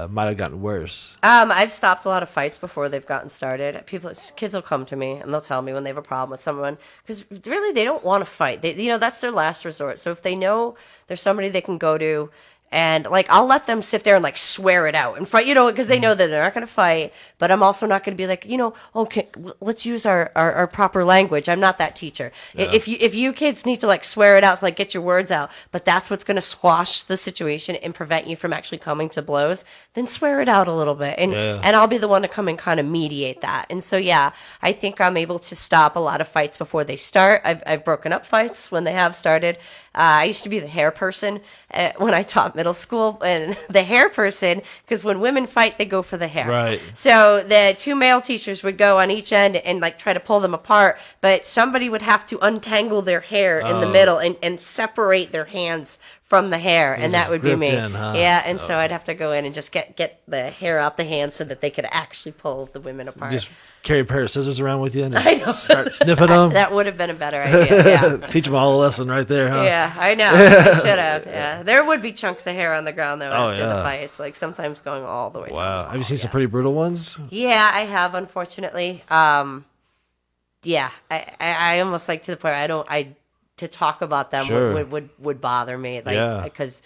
might have gotten worse? I've stopped a lot of fights before they've gotten started. Kids will come to me and they'll tell me when they have a problem with someone, because really they don't want to fight. That's their last resort. So if they know there's somebody they can go to, and like I'll let them sit there and like swear it out in front, because they know that they're not going to fight. But I'm also not going to be like, okay, let's use our proper language. I'm not that teacher. Yeah. If you kids need to like swear it out to like get your words out, but that's what's going to squash the situation and prevent you from actually coming to blows, then swear it out a little bit, and I'll be the one to come and kind of mediate that. And so I think I'm able to stop a lot of fights before they start. I've broken up fights when they have started. I used to be the hair person when I taught middle school, and the hair person, because when women fight, they go for the hair. Right. So the two male teachers would go on each end and like try to pull them apart, but somebody would have to untangle their hair in the middle and separate their hands from the hair, and that just would be me. gripped in, huh? Yeah, and so I'd have to go in and just get the hair out the hand so that they could actually pull the women apart. Just carry a pair of scissors around with you and I know. just start snipping them. That would have been a better idea. Yeah. Teach them all a lesson right there, huh? Yeah, I know. I should have. Yeah, there would be chunks of hair on the ground though after yeah. the fights, like sometimes going all the way. down Wow. the Have you wall, seen some yeah. pretty brutal ones? Yeah, I have, unfortunately. Yeah, I almost like to the point to talk about them Sure. would bother me, like Yeah. because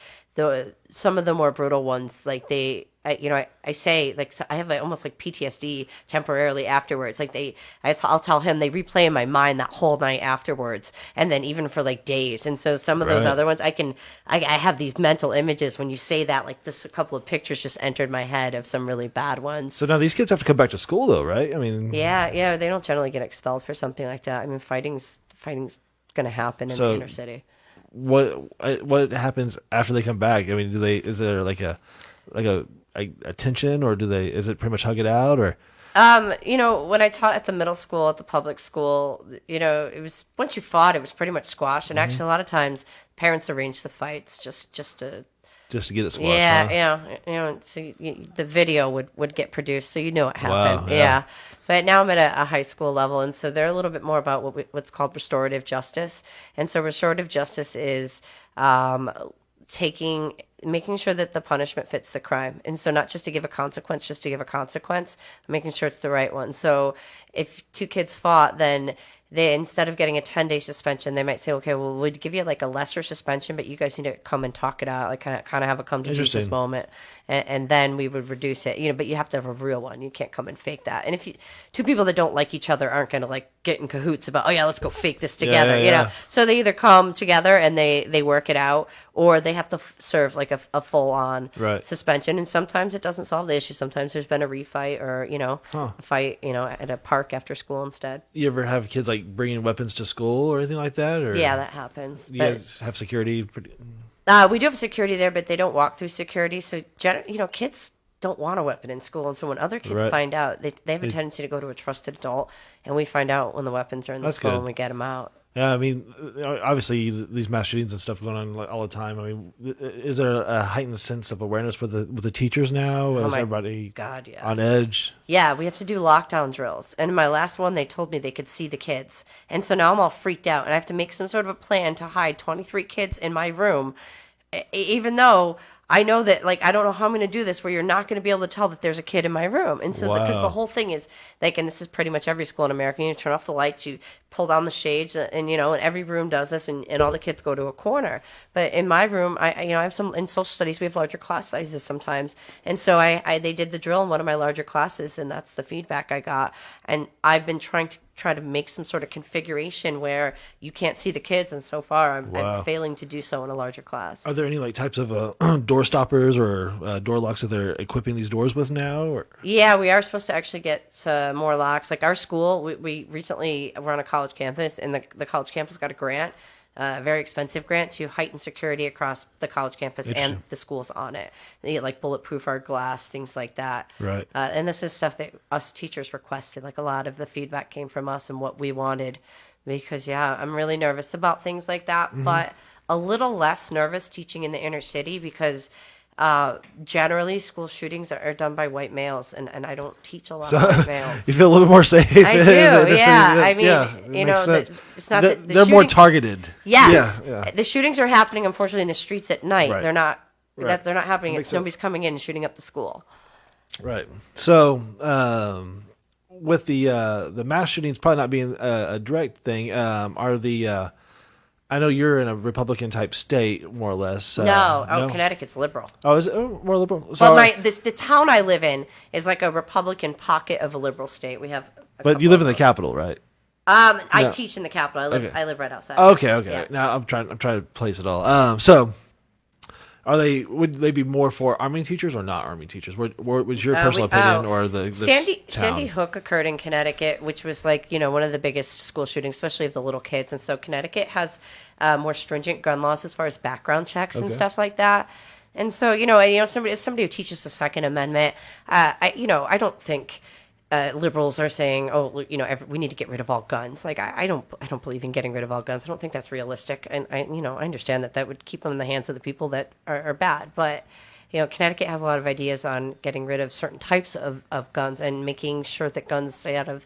some of the more brutal ones, like I say, like, so I have like almost like PTSD temporarily afterwards. Like I'll tell him they replay in my mind that whole night afterwards, and then even for like days. And so some of those Right. other ones, I have these mental images when you say that. Like just a couple of pictures just entered my head of some really bad ones. So now these kids have to come back to school, though, right? I mean, Yeah, they don't generally get expelled for something like that. I mean, fighting's going to happen in So- the inner city. what happens after they come back? I mean, is there like a tension, or is it pretty much hug it out, or? When I taught at the middle school, at the public school, it was once you fought, it was pretty much squashed. And actually, a lot of times, parents arrange the fights just to. Just to get it squashed. Yeah, huh? So the video would get produced, so you know what Wow, happened. yeah. Yeah. But now I'm at a high school level, and so they're a little bit more about what's called restorative justice. And so restorative justice is making sure that the punishment fits the crime. And so not just to give a consequence, just to give a consequence, making sure it's the right one. So if two kids fought, then they, instead of getting a 10-day suspension, they might say, okay, well, we'd give you like a lesser suspension, but you guys need to come and talk it out, like kind of have a come to Jesus Interesting. moment. And then we would reduce it, but you have to have a real one. You can't come and fake that. And if two people that don't like each other aren't going to like get in cahoots about, oh yeah, let's go fake this together, yeah. So they either come together and they work it out, or they have to serve like a full on Right. suspension. And sometimes it doesn't solve the issue. Sometimes there's been a refight or, a fight, at a park after school instead. You ever have kids like bringing weapons to school or anything like that, or? Yeah, that happens. You But- guys have security. we do have security there, but they don't walk through security. So, kids don't want a weapon in school. And so when other kids Right. find out, they have a tendency to go to a trusted adult. And we find out when the weapons are in the That's school good. and we get them out. Yeah, I mean, obviously these mass shootings and stuff going on like, all the time. I mean, is there a heightened sense of awareness with the teachers now? Is my everybody God, yeah. on edge? Yeah, we have to do lockdown drills. And in my last one, they told me they could see the kids. And so now I'm all freaked out. And I have to make some sort of a plan to hide 23 kids in my room, even though I know that, like, I don't know how I'm going to do this where you're not going to be able to tell that there's a kid in my room. And so, because Wow. the whole thing is, like, and this is pretty much every school in America, you turn off the lights, you pull down the shades, and, and every room does this, and all the kids go to a corner. But in my room, I have some, in social studies, we have larger class sizes sometimes. And so they did the drill in one of my larger classes, and that's the feedback I got. And I've been trying to make some sort of configuration where you can't see the kids, and so far I'm Wow. failing to do so in a larger class. Are there any like types of door stoppers or door locks that they're equipping these doors with now? Or? Yeah, we are supposed to actually get more locks. Like our school, we recently were on a college campus, and the college campus got a grant, a very expensive grant to heighten security across the college campus and Interesting. the schools on it. They get like bulletproof our glass, things like that. Right. And this is stuff that us teachers requested. Like a lot of the feedback came from us and what we wanted, because I'm really nervous about things like that, Mm-hmm. but a little less nervous teaching in the inner city because generally school shootings are done by white males, and I don't teach a lot of white males. You feel a little bit more safe. I do, yeah. I mean, it makes sense. it's not that the they're more shooting- targeted. Yes, Yeah. the shootings are happening, unfortunately, in the streets at night. Right. They're not. Right. They're not happening. That makes Nobody's coming in and shooting up the school. Right. So, with the mass shootings probably not being a direct thing, are the I know you're in a Republican type state, more or less. No, Connecticut's liberal. Oh, is it more liberal? So, But the town I live in is like a Republican pocket of a liberal state. We have. but you live in the capital, right? I No. teach in the capital. Okay. I live right outside. Okay. Yeah. Now I'm trying to place it all. So, would they be more for Army teachers or not Army teachers? What was your personal opinion, or the Sandy town? Hook occurred in Connecticut, which was like one of the biggest school shootings, especially of the little kids. And so Connecticut has more stringent gun laws as far as background checks and Okay. stuff like that. And so somebody who teaches the Second Amendment, I don't think liberals are saying, "Oh, we need to get rid of all guns." Like, I don't believe in getting rid of all guns. I don't think that's realistic, and I understand that would keep them in the hands of the people that are bad. But Connecticut has a lot of ideas on getting rid of certain types of guns and making sure that guns stay out of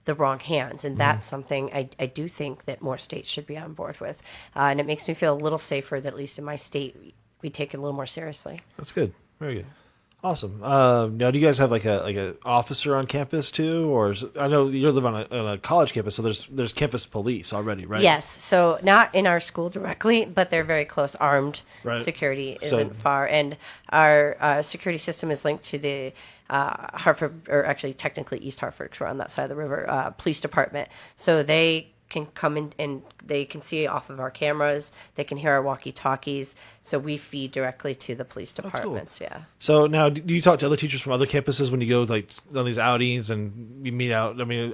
the wrong hands, and that's something I do think that more states should be on board with, and it makes me feel a little safer that at least in my state we take it a little more seriously. That's good. Very good. Awesome. Now, do you guys have like a officer on campus too, or I know you live on a college campus, so there's campus police already, right? Yes. So not in our school directly, but they're very close. Armed Right. security So- isn't far, and our security system is linked to the Hartford, or actually technically East Hartford, 'cause we're on that side of the river, police department. So they can come in and they can see off of our cameras. They can hear our walkie-talkies. So we feed directly to the police cool. departments. Yeah. So now, do you talk to other teachers from other campuses when you go like on these outings and you meet out? I mean,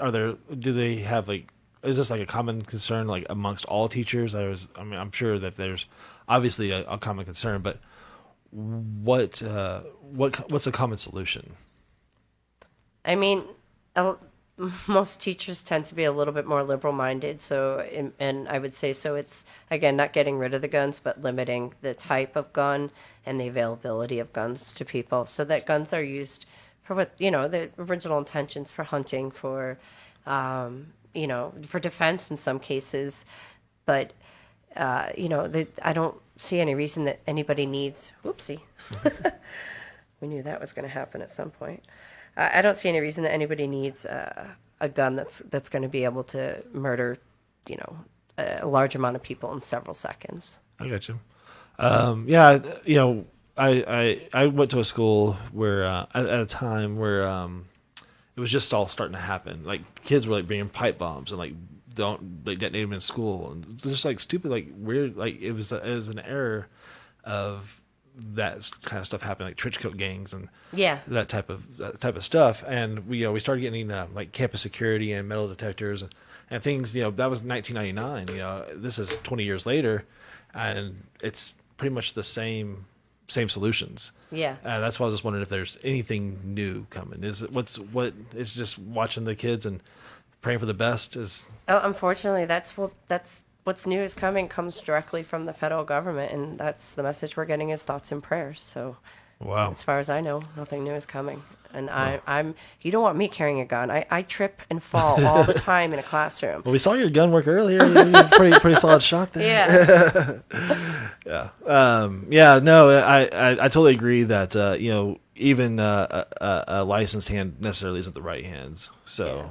do they have is this like a common concern like amongst all teachers? I'm sure that there's obviously a common concern, but what's a common solution? I mean, most teachers tend to be a little bit more liberal-minded, and I would say so. It's again not getting rid of the guns, but limiting the type of gun and the availability of guns to people, so that guns are used for what the original intentions, for hunting, for for defense in some cases. But I don't see any reason that anybody needs. Whoopsie, we knew that was going to happen at some point. I don't see any reason that anybody needs a gun that's going to be able to murder, a large amount of people in several seconds. I got you. Yeah, I went to a school where at a time where it was just all starting to happen. Like kids were like bringing pipe bombs and like detonate them in school, and just like stupid, like weird, like it was an error of that kind of stuff happening, like trench coat gangs and that type of stuff. And we started getting like campus security and metal detectors and things. That was 1999. This is 20 years later, and it's pretty much the same solutions. Yeah. That's why I was just wondering if there's anything new coming. Is just watching the kids and praying for the best is. Oh, unfortunately, that's what's new is comes directly from the federal government, and that's the message we're getting is thoughts and prayers. So, wow. As far as I know, nothing new is coming. And I'm you don't want me carrying a gun. I trip and fall all the time in a classroom. Well, we saw your gun work earlier. You're pretty solid shot there. Yeah. Yeah. No, I totally agree that even a licensed hand necessarily isn't the right hands. So,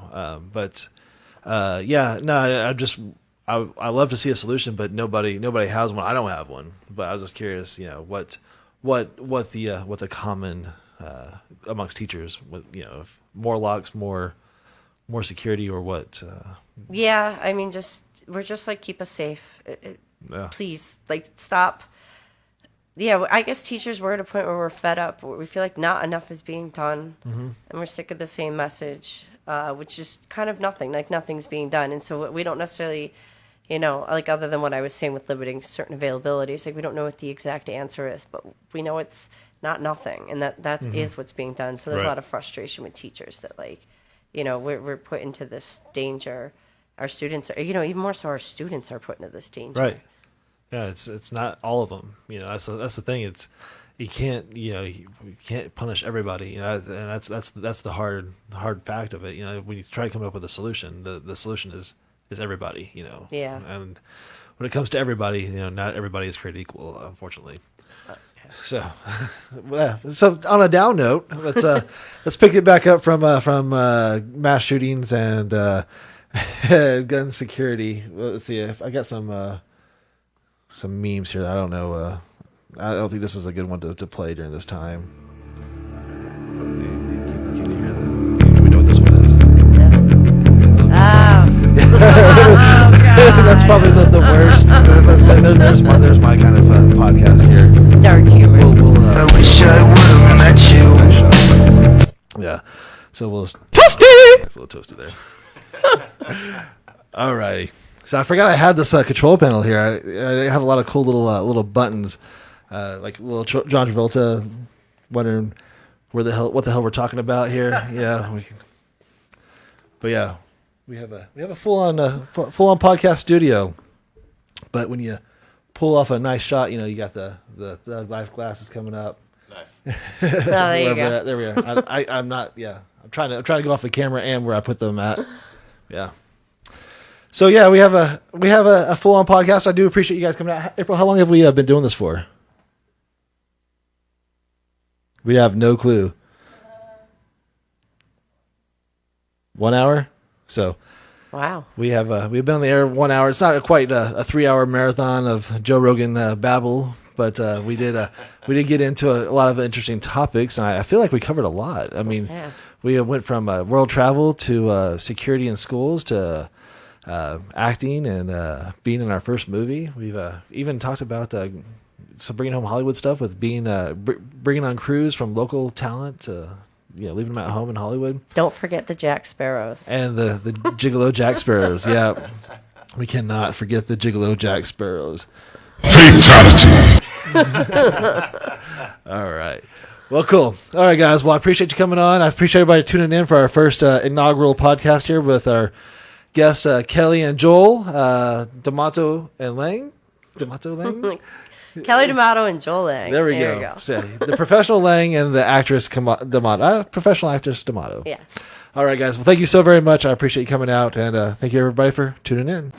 I love to see a solution, but nobody has one. I don't have one, but I was just curious, what the common amongst teachers, if more locks, more security, or what? Yeah, I mean, we're just like, keep us safe. Please, like, stop. Yeah, I guess teachers, we're at a point where we're fed up. Where we feel like not enough is being done, and we're sick of the same message, which is kind of nothing. Like, nothing's being done, and so we don't necessarily, like, other than what I was saying with limiting certain availabilities, like, we don't know what the exact answer is, but we know it's not nothing, and that is what's being done. So there's a lot of frustration with teachers that, like, we're put into this danger. Our students are, even more so, our students are put into this danger. Right. Yeah, it's not all of them. That's the thing. It's you can't punish everybody. And that's the hard fact of it. When you try to come up with a solution, the solution is everybody. Yeah. And when it comes to everybody, not everybody is created equal, unfortunately. So, so on a down note, let's pick it back up from mass shootings and gun security. Let's see if I got some memes here. I don't know. I don't think this is a good one to play during this time. Can you hear that? Do we know what this one is? Oh, God. That's probably the worst. There's my kind of podcast here. Dark humor. I wish I would've met you. Yeah. So we'll just it's a little toasty there. All righty. So I forgot I had this control panel here. I have a lot of cool little buttons, like little John Travolta, wondering what the hell we're talking about here. Yeah, But yeah, we have a full on podcast studio. But when you pull off a nice shot, you got the life glasses coming up. Nice. Oh, there you Wherever go. There we are. I'm not. Yeah, I'm trying to go off the camera and where I put them at. Yeah. So yeah, we have a full on podcast. I do appreciate you guys coming out. April, how long have we been doing this for? We have no clue. 1 hour. So Wow. we've been on the air 1 hour. It's not quite a 3 hour marathon of Joe Rogan babble, but we did get into a lot of interesting topics, and I feel like we covered a lot. I mean, Yeah. we went from world travel to security in schools to acting and being in our first movie. We've even talked about some bringing home Hollywood stuff with being bringing on crews from local talent to leaving them at home in Hollywood. Don't forget the Jack Sparrows. And the Gigolo Jack Sparrows. Yeah. We cannot forget the Gigolo Jack Sparrows. Fatality. All right. Well, cool. All right, guys. Well, I appreciate you coming on. I appreciate everybody tuning in for our first inaugural podcast here with our guests, Kelly and Joel, D'Amato and Lange. D'Amato Lange? Kelly D'Amato and Joel Lange. There we go. So, the professional Lange and the actress D'Amato. Professional actress D'Amato. Yeah. All right, guys. Well, thank you so very much. I appreciate you coming out, and thank you, everybody, for tuning in.